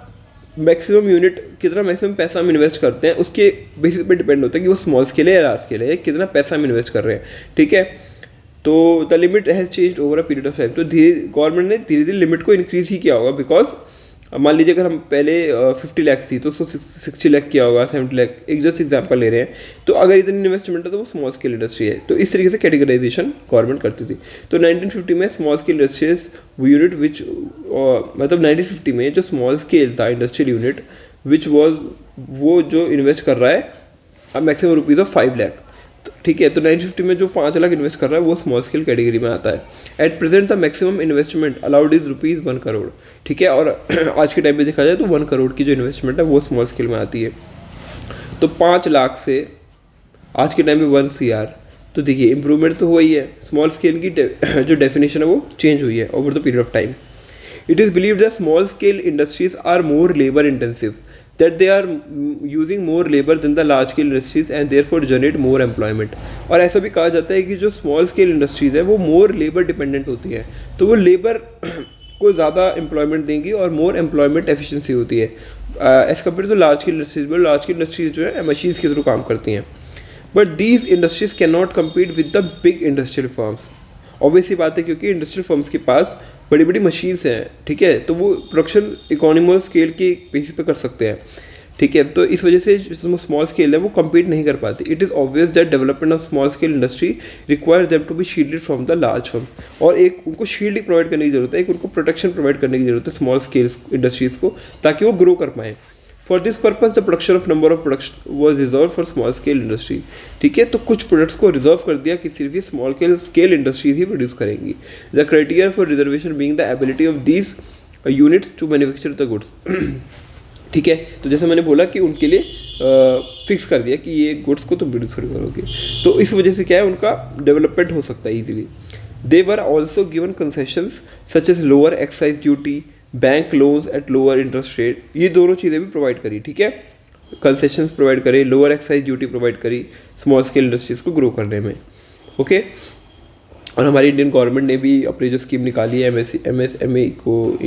मैक्सिमम पैसा हम इन्वेस्ट करते हैं उसके बेसिस पे डिपेंड होता है कि वो स्मॉल स्केल है या लार्ज स्केल है, कितना पैसा हम इन्वेस्ट कर रहे हैं। ठीक है, तो the limit has change over a period of time. तो गवर्नमेंट ने धीरे धीरे लिमिट को इंक्रीज ही किया होगा, बिकॉज मान लीजिए अगर हम पहले 50 लाख थी तो उसको 60 लाख किया होगा, 70 लाख, एक जस्ट एग्जांपल ले रहे हैं। तो अगर इतनी इन्वेस्टमेंट है तो वो स्मॉल स्केल इंडस्ट्री है। तो इस तरीके से कैटेगराइजेशन गवर्नमेंट करती थी। तो 1950 में small scale industries unit which मतलब 1950 में जो स्मॉल स्केल था इंडस्ट्रियल यूनिट विच वॉज वो जो इन्वेस्ट कर रहा है अब मैक्सिमम रुपीज़ ऑफ 5 लाख। ठीक है, तो 950 में जो 5 लाख इन्वेस्ट कर रहा है वो स्मॉल स्केल कैटेगरी में आता है। At present the maximum investment allowed is rupees 1 crore. ठीक है, और आज के टाइम पे देखा जाए तो 1 करोड़ की जो इन्वेस्टमेंट है वो स्मॉल स्केल में आती है। तो 5 लाख से आज के टाइम पे 1 CR, तो देखिए इंप्रूवमेंट तो हुआ ही है। स्मॉल स्केल की जो डेफिनेशन है वो चेंज हुई है over the period of time. It is believed that small scale industries are more labour intensive, that they are using more labor than the large scale industries and therefore generate more employment। और ऐसा भी कहा जाता है कि जो small scale industries है वो मोर लेबर डिपेंडेंट होती है, तो वो लेबर को ज़्यादा एम्प्लॉयमेंट देंगी और मोर एम्प्लॉयमेंट एफिशिएंसी होती है as compare to large scale industries. में लार्ज स्केल इंडस्ट्रीज जो है मशीन्स के थ्रू काम करती हैं, but these industries can not compete with the big industrial firms. Obviously बात है क्योंकि इंडस्ट्रियल फर्म्स के पास बड़ी बड़ी मशीन्स हैं। ठीक है, तो वो प्रोडक्शन इकोनॉमी ऑफ स्केल के बेसिस पे कर सकते हैं। ठीक है, तो इस वजह से जो स्मॉल स्केल है वो कम्पीट नहीं कर पाती। It is obvious that development of small scale industry require them to be shielded from the large firm. और एक उनको शील्डिंग प्रोवाइड करने की जरूरत है, एक उनको प्रोटेक्शन प्रोवाइड करने की जरूरत है स्मॉल स्केल इंडस्ट्रीज़ को, ताकि वो ग्रो कर पाएँ। For this purpose the production of number of production was reserve for small scale industry. ठीक है, तो कुछ प्रोडक्ट्स को रिजर्व कर दिया कि सिर्फ ये स्मॉल स्केल इंडस्ट्रीज ही प्रोड्यूस करेंगी। The criteria for reservation being the ability of these units to manufacture the goods. ठीक है, तो जैसे मैंने बोला कि उनके लिए फिक्स कर दिया कि ये गुड्स को तुम प्रोड्यूस करोगे, तो इस वजह से क्या है उनका डेवलपमेंट हो सकता है easily. They were also given concessions such as lower excise duty, bank loans at lower interest rate, ये दोनों चीज़ें भी प्रोवाइड करी। ठीक है, कंसेशंस प्रोवाइड करे, लोअर एक्साइज ड्यूटी प्रोवाइड करी स्मॉल स्केल इंडस्ट्रीज़ को ग्रो करने में। ओके, और हमारी इंडियन गवर्नमेंट ने भी अपनी जो स्कीम निकाली है MSME को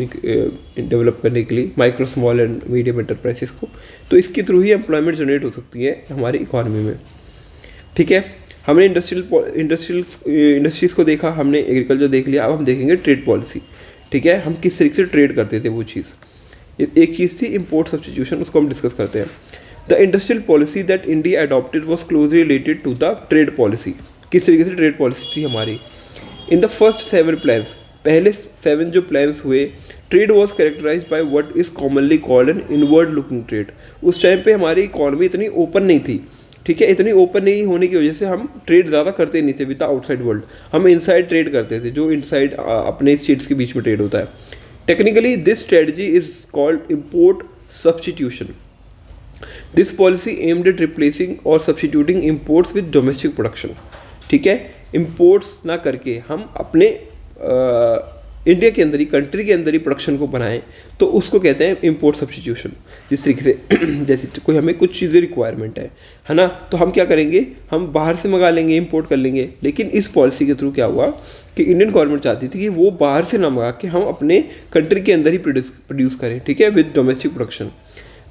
डेवलप करने के लिए, micro small and medium enterprises को, तो इसके थ्रू ही एम्प्लॉयमेंट जनरेट हो सकती है हमारी इकॉनमी में। ठीक है, हमने इंडस्ट्रीज़ को देखा, हमने एग्रीकल्चर देख लिया, अब हम देखेंगे ट्रेड पॉलिसी। ठीक है, हम किस तरीके से ट्रेड करते थे वो चीज़। एक चीज़ थी इम्पोर्ट सब्स्टिट्यूशन, उसको हम डिस्कस करते हैं। The industrial policy that India adopted was closely related to the trade policy. किस तरीके से ट्रेड पॉलिसी थी हमारी। इन द फर्स्ट 7 प्लान्स, पहले 7 जो प्लान्स हुए, trade was characterise by what is commonly called an inward looking trade. उस time पे हमारी इकॉनमी इतनी ओपन नहीं थी। ठीक है, इतनी ओपन नहीं होने की वजह से हम ट्रेड ज़्यादा करते नहीं थे विद द आउटसाइड वर्ल्ड, हम इनसाइड ट्रेड करते थे, जो इनसाइड अपने स्टेट्स के बीच में ट्रेड होता है। Technically this strategy is called import substitution. This policy aimed at replacing और substituting imports with domestic production. ठीक है, इम्पोर्ट्स ना करके हम अपने इंडिया के अंदर ही, कंट्री के अंदर ही प्रोडक्शन को बनाएं, तो उसको कहते हैं इम्पोर्ट सब्स्टिट्यूशन। जिस तरीके से जैसे कोई हमें कुछ चीज़ें रिक्वायरमेंट है ना, तो हम क्या करेंगे, हम बाहर से मंगा लेंगे, इम्पोर्ट कर लेंगे। लेकिन इस पॉलिसी के थ्रू क्या हुआ कि इंडियन गवर्नमेंट चाहती थी कि वो बाहर से ना मंगा के हम अपने कंट्री के अंदर ही प्रोड्यूस करें। ठीक है, विद डोमेस्टिक प्रोडक्शन।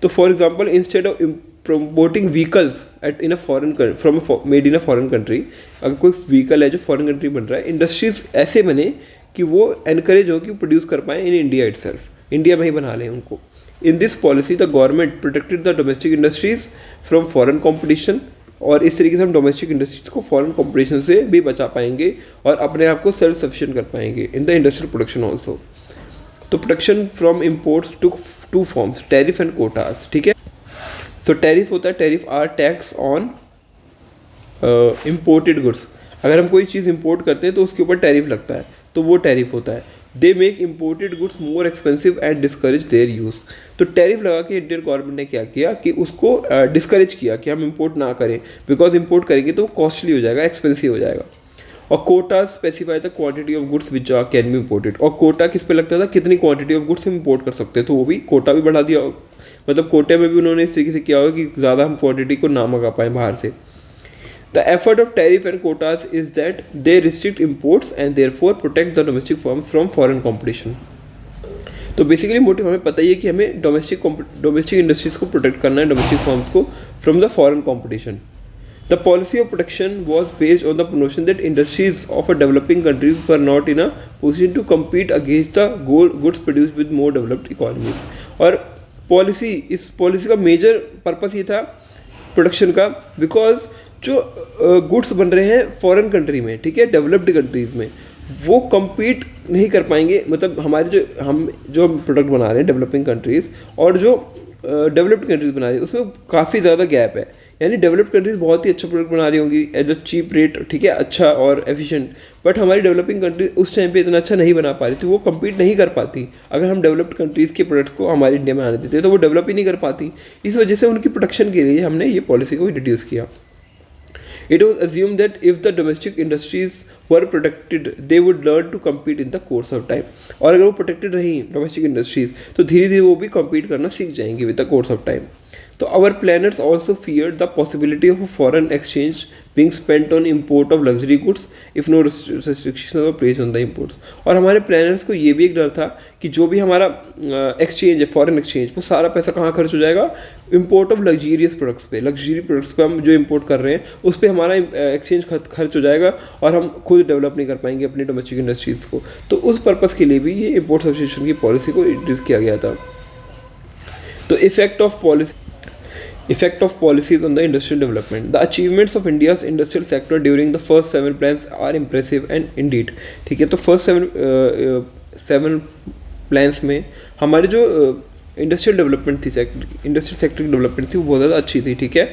तो for example, instead of promoting vehicles at in a foreign from made in a foreign country, अगर कोई व्हीकल है जो फॉरेन कंट्री बन रहा है, इंडस्ट्रीज ऐसे बने कि वो एनकरेज हो कि प्रोड्यूस कर पाएँ इन इंडिया इटसेल्फ, इंडिया में ही बना लें उनको। In this policy the government protected the domestic industries from foreign competition, और इस तरीके से हम डोमेस्टिक इंडस्ट्रीज को फॉरेन कॉम्पिटिशन से भी बचा पाएंगे और अपने आप को सेल्फ सफिशिएंट कर पाएंगे in the industrial production also. तो production from imports to 2 forms, tariff and quotas. ठीक है, तो टैरिफ होता है, tariff are tax on imported goods. अगर हम कोई चीज़ इंपोर्ट करते हैं तो उसके ऊपर टैरिफ लगता है, तो वो टैरिफ होता है। They make imported goods more expensive and discourage there use. तो टैरिफ लगा के इंडियन गवर्नमेंट ने क्या किया कि उसको डिस्करेज किया कि हम इंपोर्ट ना करें, बिकॉज इंपोर्ट करेंगे तो वो कॉस्टली हो जाएगा, एक्सपेंसिव हो जाएगा। और quota specify the quantity of goods which can be imported, और कोटा किस पे लगता था, कितनी क्वांटिटी ऑफ गुड्स हम इम्पोर्ट कर सकते हैं, तो वो भी कोटा भी बढ़ा दिया। मतलब कोटे में भी उन्होंने इस तरीके से किया होगा कि ज़्यादा हम क्वांटिटी को ना मंगा पाएँ बाहर से। The effort of tariff and Kota's is that they restrict imports and therefore protect the domestic firms from foreign competition. तो बेसिकली मोटिव हमें पता ही है कि हमें डोमेस्टिक इंडस्ट्रीज को प्रोटेक्ट करना है, डोमेस्टिक फर्म्स को from the foreign competition. The policy of protection was based on the notion that industries of a developing countries were not in a position to compete against the goods produced with more developed economies. और इस policy का major purpose ये था production का, because जो goods बन रहे हैं फॉरेन कंट्री में, ठीक है, डेवलप्ड कंट्रीज़ में, वो compete नहीं कर पाएंगे। मतलब हमारे हम प्रोडक्ट बना रहे हैं डेवलपिंग कंट्रीज़ और जो डेवलप्ड कंट्रीज़ बना रही है उसमें काफ़ी ज़्यादा गैप है। यानी डेवलप्ड कंट्रीज़ बहुत ही अच्छा प्रोडक्ट बना रही होंगी एट अ चीप रेट, ठीक है, अच्छा और एफिशिएंट, बट हमारी डेवलपिंग कंट्रीज उस टाइम पे इतना अच्छा नहीं बना पा रही थी, वो compete नहीं कर पाती। अगर हम डेवलप्ड कंट्रीज़ के प्रोडक्ट्स को हमारे इंडिया में आने देते तो वो डेवलप ही नहीं कर पाती। इस वजह से उनकी प्रोटेक्शन के लिए हमने ये पॉलिसी को इंट्रोड्यूस किया। It was assumed that if the domestic industries were protected, they would learn to compete in the course of time. और अगर वो protected रही domestic industries तो धीरे धीरे वो भी compete करना सीख जाएंगे with the course of time. तो our planners also feared the possibility of a foreign exchange being spent on import of luxury goods if no restrictions were placed on the imports. और हमारे planners को ये भी एक डर था कि जो भी हमारा एक्सचेंज है, फॉरेन एक्सचेंज, वो सारा पैसा कहाँ खर्च हो जाएगा, इम्पोर्ट ऑफ लग्जरियस प्रोडक्ट्स पे। लग्जरी प्रोडक्ट्स पे हम जो इंपोर्ट कर रहे हैं उस पर हमारा एक्सचेंज खर्च हो जाएगा और हम खुद डेवलप नहीं कर पाएंगे अपनी डोमेस्टिक इंडस्ट्रीज़ को। तो उस पर्पज़ के लिए भी ये इम्पोर्ट सब्सिट्यूशन की पॉलिसी को इंट्रोड्यूस किया गया था। तो Effect of policies on the industrial development. The achievements of India's industrial sector during the first 7 plans are impressive and indeed. ठीक है, तो फर्स्ट 7 प्लान्स में हमारी जो इंडस्ट्रियल डेवलपमेंट थी, इंडस्ट्रियल सेक्टर की डेवलपमेंट थी, वो बहुत ज़्यादा अच्छी थी। ठीक है,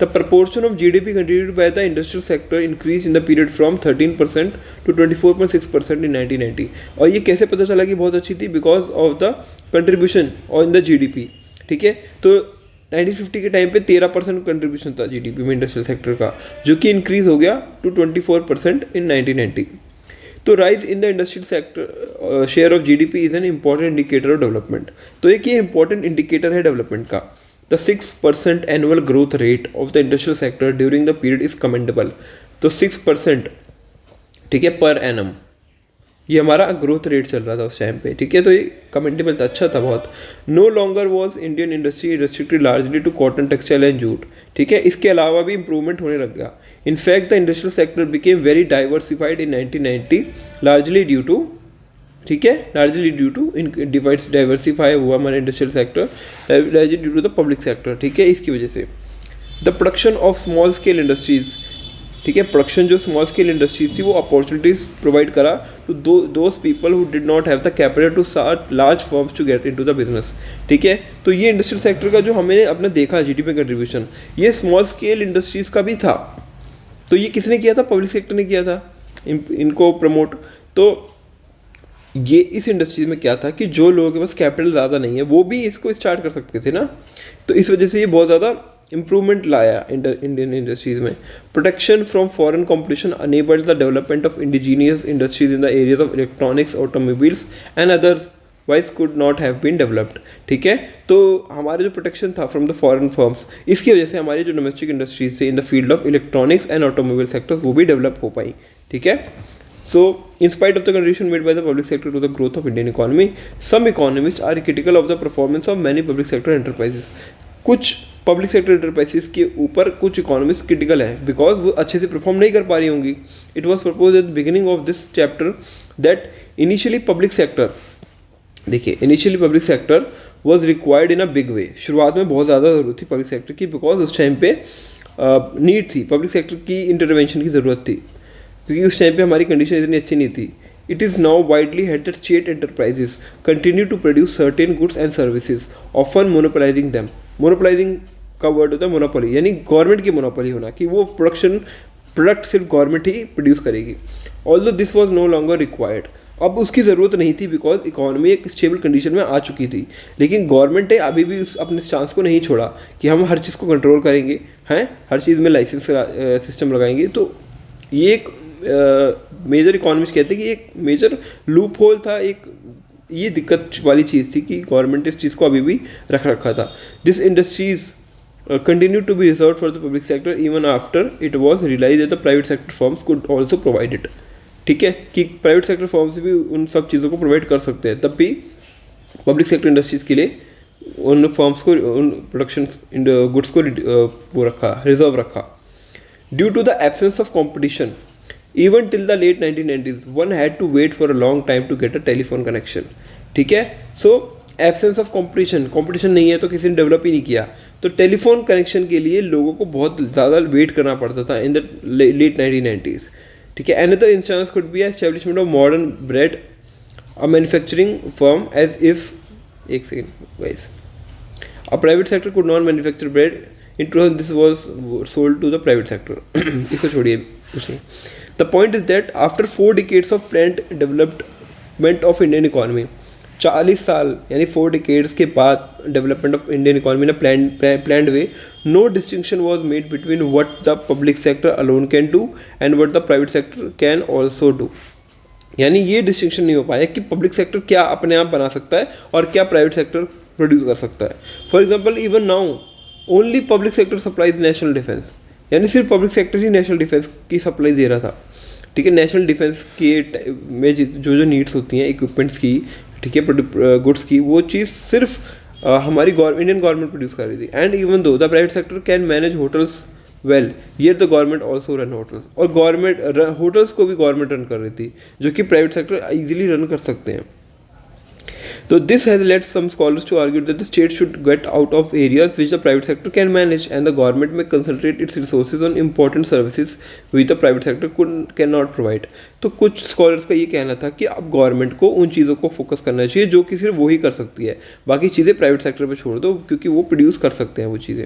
the proportion of GDP contributed bye the industrial sector increase in the period from 13% to 24.6% इन 1990। और ये कैसे पता चला कि बहुत अच्छी थी, बिकॉज ऑफ द कंट्रीब्यूशन और इन द GDP। ठीक है, तो 1950 के टाइम पे 13% कंट्रीब्यूशन था GDP में इंडस्ट्रियल सेक्टर का, जो कि इंक्रीज हो गया टू 24% इन 1990। तो rise in the industrial sector share of GDP is an important indicator of development. तो एक ये इंपॉर्टेंट इंडिकेटर है डेवलपमेंट का। The 6% annual growth rate of the industrial sector during the period is commendable. तो 6%, ठीक है, per annum, ये हमारा ग्रोथ रेट चल रहा था उस टाइम पे। ठीक है, तो ये कमेंटेबल था, अच्छा था बहुत। No longer was Indian industry restricted largely to cotton, textile and jute. ठीक है, इसके अलावा भी इंप्रूवमेंट होने लग गया। In fact the industrial sector became very diversified in 1990 largely due to, ठीक है, लार्जली ड्यू टू डाइवर्सिफाई हुआ हमारा industrial sector largely due to the public sector. ठीक है, इसकी वजह से the production of small scale industries, ठीक है, प्रोडक्शन जो स्मॉल स्केल इंडस्ट्रीज थी वो अपॉर्चुनिटीज प्रोवाइड करा to those people who did not have the capital to start large firms to get into the business. ठीक है, तो ये इंडस्ट्रियल सेक्टर का जो हमने अपना देखा GDP कंट्रीब्यूशन, ये स्मॉल स्केल इंडस्ट्रीज का भी था। तो ये किसने किया था, पब्लिक सेक्टर ने किया था इनको प्रमोट। तो ये इस इंडस्ट्रीज में क्या था कि जो लोगों के पास कैपिटल ज़्यादा नहीं है वो भी इसको स्टार्ट कर सकते थे ना, तो इस वजह से ये बहुत ज़्यादा इम्प्रूवमेंट लाया इंडियन इंडस्ट्रीज में। Protection from foreign competition enabled the development of indigenous industries in the areas of electronics, automobiles and others wise could not have been developed. ठीक है, तो हमारे जो प्रोटेक्शन था फ्रॉम द फॉरेन फर्म्स, इसकी वजह से हमारी जो डोमेस्टिक इंडस्ट्रीज थे in the field of electronics and automobile sectors वो भी डेवलप हो पाई। ठीक है, so in spite of the contribution made by the public sector to the growth of Indian economy, some economists are critical of the performance of many public sector enterprises. कुछ public sector enterprises के ऊपर कुछ economist critical है because वो अच्छे से perform नहीं कर पा रही होंगी। It was propose at the beginning of this chapter that initially public sector, देखिए, initially public sector was required in a big way. शुरुआत में बहुत ज़्यादा ज़रूरत थी पब्लिक सेक्टर की, बिकॉज उस टाइम पे नीड थी, पब्लिक सेक्टर की इंटरवेंशन की ज़रूरत थी, क्योंकि उस टाइम पे हमारी कंडीशन इतनी अच्छी नहीं थी। It is now widely held that state enterprises continue to produce certain goods and services often monopolising them. Monopolising का वर्ड होता है मोनोपोली, यानी गवर्नमेंट की मोनोपोली होना, कि वो प्रोडक्ट सिर्फ गवर्नमेंट ही प्रोड्यूस करेगी। Although this was no longer required. अब उसकी ज़रूरत नहीं थी बिकॉज इकोनॉमी एक स्टेबल कंडीशन में आ चुकी थी। लेकिन गवर्नमेंट ने अभी भी उस अपने चांस को नहीं छोड़ा कि हम हर चीज़ को कंट्रोल करेंगे, हैं हर चीज़ में लाइसेंस सिस्टम लगाएंगे। तो ये एक मेजर इकोनॉमिस्ट कहते हैं कि एक मेजर लूप होल था, एक ये दिक्कत वाली चीज़ थी कि गवर्नमेंट इस चीज़ को अभी भी रख रखा था। This industries continue to be reserved for the public sector even after it was realized that the private sector firms could also provide it। ठीक है कि प्राइवेट सेक्टर फर्म्स भी उन सब चीज़ों को प्रोवाइड कर सकते हैं, तब भी पब्लिक सेक्टर इंडस्ट्रीज़ के लिए उन फर्म्स को उन प्रोडक्शन गुड्स को वो रखा, रिजर्व रखा। Due to the absence of competition even till the late 1990s one had to wait for a long time to get a telephone connection. ठीक है, सो एब्सेंस ऑफ कॉम्पिटिशन नहीं है तो किसी ने डेवलप ही नहीं किया, तो टेलीफोन कनेक्शन के लिए लोगों को बहुत ज़्यादा वेट करना पड़ता था इन द लेट 1990s। ठीक है, another instance could be establishment of modern bread a manufacturing firm as if, एक second guys, a private sector could not manufacture bread in 2000 this was sold to the private sector. इसको छोड़िए कुछ नहीं। The point is that after 4 decades of planned development of Indian economy, 40 साल यानी 4 decades के बाद development of Indian economy ने planned way, no distinction was made between what the public sector alone can do and what the private sector can also do. यानी ये distinction नहीं हो पाया कि पब्लिक सेक्टर क्या अपने आप बना सकता है और क्या प्राइवेट सेक्टर प्रोड्यूस कर सकता है। For example even now only public sector supplies national defence, यानी सिर्फ पब्लिक सेक्टर ही नेशनल डिफेंस की सप्लाई दे रहा था। ठीक है, नेशनल डिफेंस के में जो नीड्स होती हैं इक्विपमेंट्स की, ठीक है, गुड्स की, वो चीज़ सिर्फ हमारी इंडियन गवर्नमेंट प्रोड्यूस कर रही थी। And even though the private sector can manage hotels well, yet the government also run hotels, और गवर्नमेंट होटल्स को भी गवर्नमेंट रन कर रही थी जो कि प्राइवेट सेक्टर ईजिली रन कर सकते हैं। So this has led some scholars to argue that the state should get out of areas which the private sector can manage and the government may concentrate its resources on important services which the private sector cannot provide। तो कुछ scholars का ये कहना था कि अब government को उन चीज़ों को फोकस करना चाहिए जो कि सिर्फ वो ही कर सकती है, बाकी चीज़ें प्राइवेट सेक्टर पे छोड़ दो क्योंकि वो प्रोड्यूस कर सकते हैं वो चीज़ें।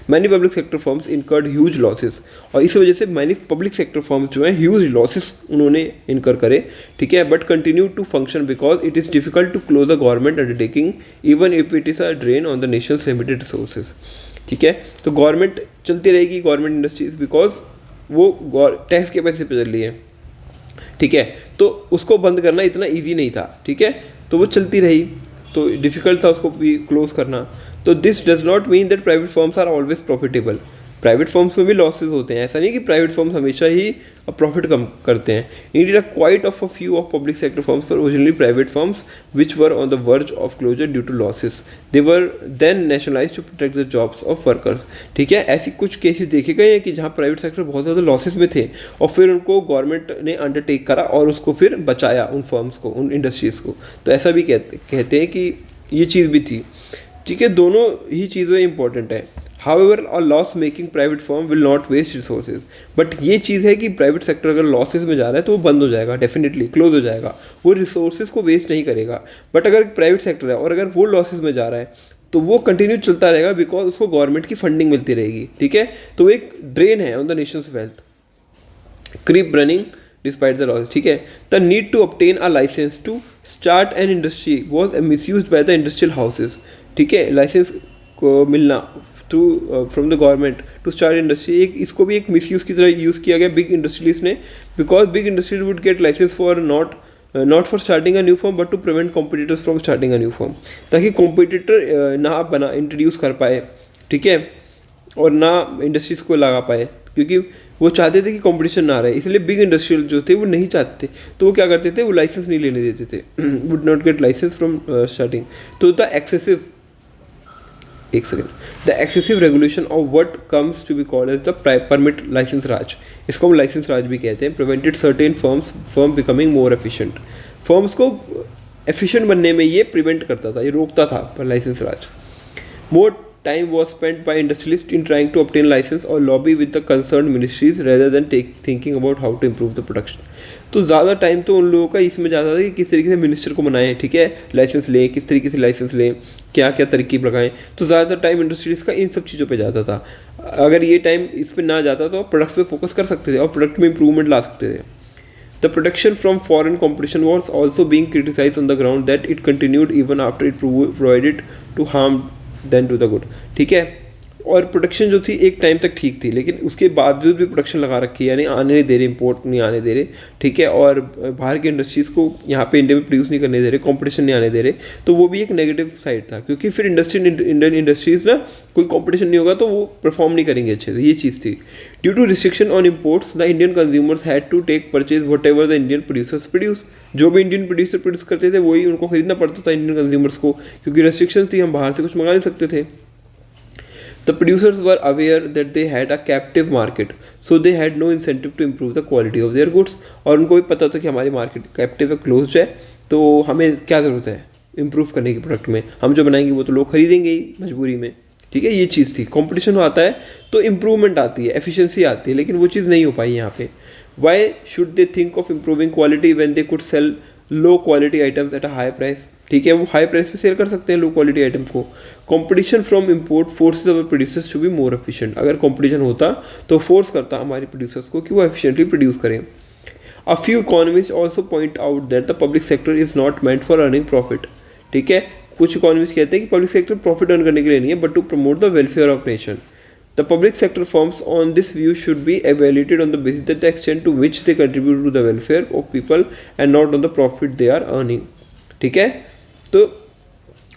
Many public sector firms incurred huge losses, और इस वजह से मैनी पब्लिक सेक्टर फर्म्स जो हैं ह्यूज लॉसेस उन्होंने इनकर करे। ठीक है, but continue to function because it is difficult to close the government undertaking even if it is a drain on the nation's limited resources. ठीक है, तो गवर्नमेंट चलती रहेगी, गवर्नमेंट इंडस्ट्रीज, बिकॉज वो टैक्स के पैसे पे चल रही है। ठीक है, तो उसको बंद करना इतना ईजी नहीं था। ठीक है, तो वो चलती रही, तो डिफ़िकल्ट था उसको भी क्लोज करना। तो this does not mean that private firms are always profitable, private firms में भी लॉसेज होते हैं, ऐसा नहीं कि प्राइवेट फर्म्स हमेशा ही प्रॉफिट कम करते हैं। India quite of a few of public sector firms पर originally private firms which were on the verge of closure due to losses, they were then nationalise to protect the jobs of workers. ठीक है, ऐसी कुछ cases देखे गए हैं कि जहाँ प्राइवेट सेक्टर बहुत ज़्यादा लॉसेस में थे और फिर उनको गवर्नमेंट ने अंडरटेक करा और उसको फिर बचाया, उन फर्म्स को, उन इंडस्ट्रीज़ को। तो ऐसा भी कहते हैं कि ये चीज़ भी थी। ठीक है, दोनों ही चीज़ें इंपॉर्टेंट है। However, a loss-making private firm will not waste resources। But ये चीज़ है कि प्राइवेट सेक्टर अगर लॉसेस में जा रहा है तो वो बंद हो जाएगा, डेफिनेटली क्लोज हो जाएगा, वो रिसोर्सेज को वेस्ट नहीं करेगा। बट अगर प्राइवेट सेक्टर है और अगर वो लॉसेस में जा रहा है तो वो कंटिन्यू चलता रहेगा बिकॉज उसको गवर्नमेंट की फंडिंग मिलती रहेगी। ठीक है, तो एक ड्रेन है on the nation's wealth, keep running despite the loss. ठीक है, the need to obtain a licence to start an industry was misused by the industrial houses. ठीक है, लाइसेंस को मिलना to from the government to start industry, एक इसको भी एक मिसयूज़ की तरह यूज़ किया गया बिग इंडस्ट्रीज ने, because big industries would get licence for not for starting a new form but to prevent competitors from starting a new form, ताकि कॉम्पिटिटर ना इंट्रोड्यूस कर पाए। ठीक है, और ना इंडस्ट्रीज़ को लगा पाए, क्योंकि वो चाहते थे कि कंपटीशन ना रहे, इसलिए बिग इंडस्ट्रियल जो थे वो नहीं चाहते थे। तो वो क्या करते थे, वो लाइसेंस नहीं लेने देते थे, would not get licence from starting. तो the excessive regulation of what comes to be called as the permit licence raj, इसको हम लाइसेंस राज भी कहते हैं, prevented certain firm becoming more efficient. Firms को एफिशिएंट बनने में ये प्रिवेंट करता था, ये रोकता था पर licence raj. More time was spent by industrialists in trying to obtain license or lobby with the concerned ministries rather than thinking about how to improve the production। तो ज़्यादा टाइम तो उन लोगों का इसमें जाता था कि किस तरीके से मिनिस्टर को मनाएं, ठीक है, लाइसेंस लें, किस तरीके से लाइसेंस लें, क्या क्या तरकीब लगाएं। तो ज़्यादातर टाइम इंडस्ट्रीज का इन सब चीज़ों पे जाता था। अगर ये टाइम इस पर ना जाता तो प्रोडक्ट्स पे फोकस कर सकते थे और प्रोडक्ट में इंप्रूवमेंट ला सकते थे। The protection from foreign competition was also being criticized on the ground that it continued even after it provided to harm than to the good. ठीक है, और प्रोटेक्शन जो थी एक टाइम तक ठीक थी, लेकिन उसके बावजूद भी प्रोटेक्शन लगा रखी है, यानी आने नहीं दे रहे, इंपोर्ट नहीं आने दे रहे, ठीक है, और बाहर की इंडस्ट्रीज़ को यहाँ पे इंडिया में प्रोड्यूस नहीं करने दे रहे, कंपटीशन नहीं आने दे रहे, तो वो भी एक नेगेटिव साइड था, क्योंकि फिर इंडियन इंडस्ट्रीज़ ना कोई कंपटीशन नहीं होगा तो वो परफॉर्म नहीं करेंगे अच्छे से, ये चीज़ थी. Due to restriction on imports the Indian consumers had to take purchase whatever the Indian producers produce. जो भी इंडियन प्रोड्यूसर प्रोड्यूस करते थे वही उनको खरीदना पड़ता था इंडियन कंज्यूमर्स को, क्योंकि रेस्ट्रिक्शन थी, हम बाहर से कुछ मंगा नहीं सकते थे. The producers were aware that they had a captive market, so they had no incentive to improve the quality of their goods. और उनको भी पता था कि हमारी मार्केट कैप्टिव है, क्लोज्ड है, तो हमें क्या ज़रूरत है इम्प्रूव करने की प्रोडक्ट में, हम जो बनाएंगे वो तो लोग खरीदेंगे ही मजबूरी में. ठीक है, ये चीज़ थी. कंपटीशन आता है तो इम्प्रूवमेंट आती है, एफिशिएंसी आती है, लेकिन वो चीज़ नहीं हो पाई यहाँ पे. Why should they think of improving quality when they could sell low quality items at a high price. ठीक है, वो हाई प्राइस पे सेल कर सकते हैं लो क्वालिटी आइटम को. Competition from import forces our producers to be more efficient. अगर competition होता तो फोर्स करता हमारे प्रोड्यूसर्स को कि वो एफिशिएंटली प्रोड्यूस करें. A few economist also point out that the public sector is not meant for earning profit. ठीक है, कुछ इकोनॉमिस्ट कहते हैं कि पब्लिक सेक्टर प्रॉफिट अर्न करने के लिए नहीं है, but to promote the welfare of nation. The public sector firms on this view should be evaluated on the basis that the extent to which they contribute to the welfare of people and not on the profit they are earning. ठीक है, तो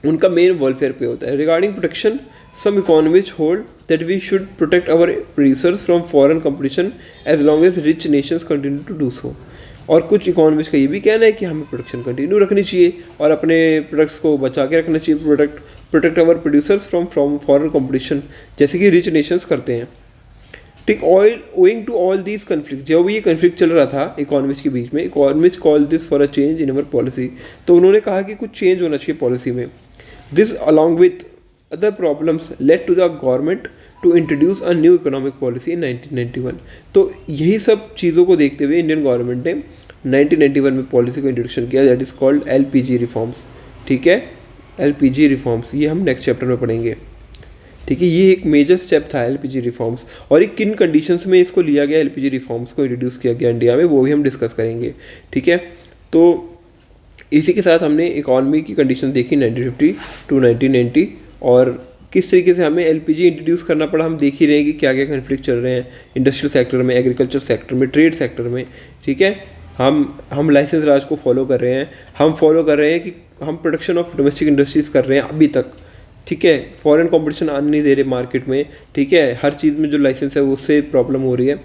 उनका main welfare पे होता है. Regarding protection, some economists hold that we should protect our producers from foreign competition as long as rich nations continue to do so. और कुछ economist का ये भी कहना है कि हमें प्रोडक्शन कंटिन्यू रखनी चाहिए और अपने प्रोडक्ट्स को बचा के रखना चाहिए, protect our producers from foreign competition, जैसे कि रिच नेशंस करते हैं. ठीक, owing to all these conflict, जब ये कन्फ्लिक्ट चल रहा था इकोनॉमिस्ट के बीच में, economist call this for a change in our policy. तो उन्होंने कहा कि कुछ चेंज होना चाहिए पॉलिसी में. This along with other problems led to the government to introduce a new economic policy in 1991. तो यही सब चीज़ों को देखते हुए इंडियन गवर्नमेंट ने 1991 में पॉलिसी को इंट्रोडक्शन किया, that is called LPG reforms. ठीक है, LPG रिफॉर्म्स, ये हम नेक्स्ट चैप्टर में पढ़ेंगे. ठीक है, ये एक मेजर स्टेप था LPG रिफॉर्म्स, और ये किन कंडीशंस में इसको लिया गया, LPG रिफॉर्म्स को इंट्रोड्यूस किया गया इंडिया में, वो भी हम डिस्कस करेंगे. ठीक है, तो इसी के साथ हमने इकॉनमी की कंडीशन देखी 1950 टू 1990, और किस तरीके से हमें LPG इंट्रोड्यूस करना पड़ा हम देख ही रहे हैं कि क्या क्या कन्फ्लिक्ट चल रहे हैं इंडस्ट्रियल सेक्टर में, एग्रीकल्चर सेक्टर में, ट्रेड सेक्टर में. ठीक है, हम लाइसेंस राज को फॉलो कर रहे हैं, हम फॉलो कर रहे हैं कि हम प्रोडक्शन ऑफ डोमेस्टिक इंडस्ट्रीज़ कर रहे हैं अभी तक. ठीक है, फॉरेन कंपटीशन आने नहीं दे रहे मार्केट में. ठीक है, हर चीज़ में जो लाइसेंस है उससे प्रॉब्लम हो रही है.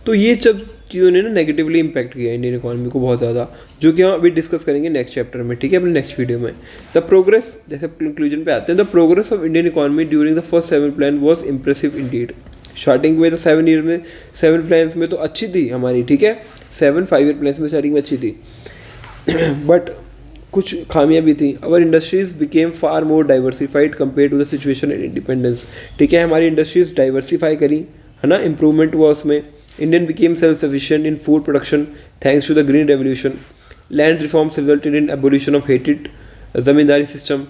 तो ये सब चीज़ों ने ना नेगेटिवली इम्पैक्ट किया इंडियन इकोनॉमी को बहुत ज़्यादा, जो कि हम अभी डिस्कस करेंगे नेक्स्ट चैप्टर में. ठीक है, अपने नेक्स्ट वीडियो में. द प्रोग्रेस, जैसे कंक्लूजन पे आते हैं, the progress of Indian economy during the first 7 plan was impressive Indeed. Starting में तो 7 ईयर में 7 प्लान्स में तो अच्छी थी हमारी. ठीक है, 7 5-year प्लान्स में स्टार्टिंग में अच्छी थी, बट कुछ खामियां भी थी. Our industries became far more diversified compare to the situation in independence. ठीक है, हमारी इंडस्ट्रीज डाइवर्सिफाई करी, है ना, इंप्रूवमेंट हुआ उसमें. Indian became self sufficient in food production thanks to the green revolution. Land reforms resulted in abolition of hated zamindari system.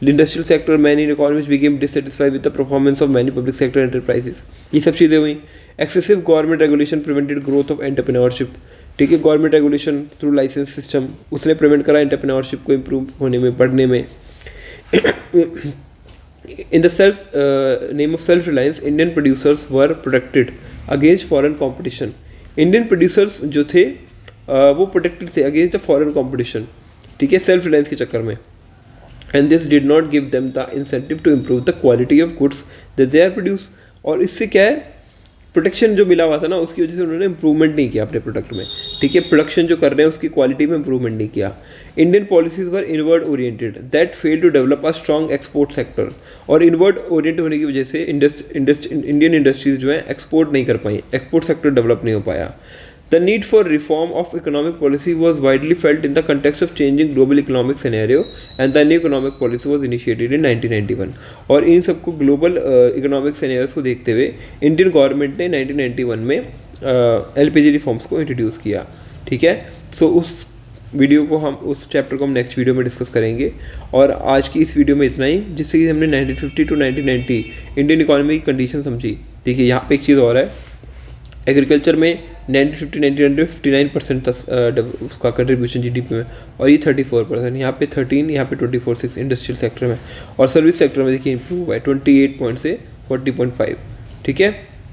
Industrial sector, many economist became dissatisfied with the performance of many public sector enterprises. ये सब चीज़ें हुई. Excessive government regulation prevented growth of entrepreneurship. ठीक है, government regulation through licence system उसने prevent करा entrepreneurship को improve होने में, बढ़ने में. In the self name of self reliance Indian producers were protected against foreign competition. Indian producers जो थे वो प्रोटेक्टेड थे अगेंस्ट द फॉरेन कॉम्पिटिशन. ठीक है, सेल्फ रिलायंस के चक्कर में. And this did not give them the incentive to improve the quality of goods that they are produce. और इससे क्या है, प्रोटेक्शन जो मिला हुआ था ना, उसकी वजह से उन्होंने इंप्रूवमेंट नहीं किया अपने प्रोडक्ट में. ठीक है, प्रोडक्शन जो कर रहे हैं उसकी क्वालिटी में इंप्रूवमेंट नहीं किया. Indian policies were inward oriented that fail to develop a strong export sector. और इनवर्ड ओरिएंटेड होने की वजह से इंडियन इंडस्ट्रीज जो है एक्सपोर्ट नहीं कर पाई, एक्सपोर्ट सेक्टर डेवलप नहीं हो पाया. The need for reform of economic policy was widely felt in the context of changing global economic scenario, and the new economic policy was initiated in 1991. और इन सबको global economic scenarios को देखते हुए Indian government ने 1991 में LPG reforms को introduce किया. ठीक है, तो उस वीडियो को हम, उस चैप्टर को हम नेक्स्ट वीडियो में डिस्कस करेंगे. और आज की इस वीडियो में इतना ही, जिससे कि हमने 1950 टू 1990 इंडियन इकोनॉमी की कंडीशन समझी. देखिए, यहाँ पे एक चीज़ और है, एग्रीकल्चर में 1959% था उसका कंट्रीब्यूशन जीडीपी में, और ये 34%, यहाँ पे 13, यहाँ पे 24, 6 इंडस्ट्रियल सेक्टर में, और सर्विस सेक्टर में देखिए इंप्रूव हुआ है 28 पॉइंट से 40.5। ठीक है,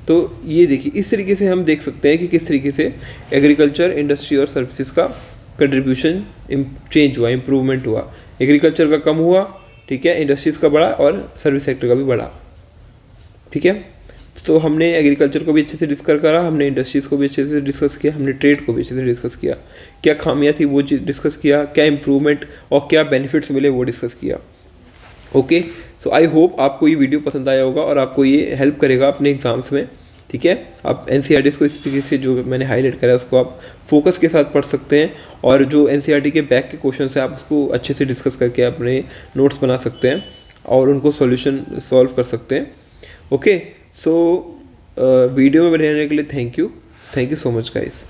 तो ये देखिए इस तरीके से हम देख सकते हैं कि किस तरीके से एग्रीकल्चर, इंडस्ट्री और सर्विसेज का कंट्रीब्यूशन चेंज हुआ, इम्प्रूवमेंट हुआ। एग्रीकल्चर का कम हुआ, ठीक है, इंडस्ट्रीज़ का बढ़ा और सर्विस सेक्टर का भी बढ़ा। ठीक है, तो हमने एग्रीकल्चर को भी अच्छे से डिस्कस करा, हमने इंडस्ट्रीज़ को भी अच्छे से डिस्कस किया, हमने ट्रेड को भी अच्छे से डिस्कस किया, क्या खामियां थी वो डिस्कस किया, क्या इम्प्रूवमेंट और क्या बेनिफिट्स मिले वो डिस्कस किया। ओके, सो आई होप आपको ये वीडियो पसंद आया होगा और आपको ये हेल्प करेगा अपने एग्जाम्स में। ठीक है, आप एनसीईआरटीज़ को इस तरीके से जो मैंने हाईलाइट करा है उसको आप फोकस के साथ पढ़ सकते हैं, और जो एनसीईआरटी के बैक के क्वेश्चन है आप उसको अच्छे से डिस्कस करके अपने नोट्स बना सकते हैं और उनको सॉल्यूशन सॉल्व कर सकते हैं। ओके, सो वीडियो में बने रहने के लिए thank you so much guys.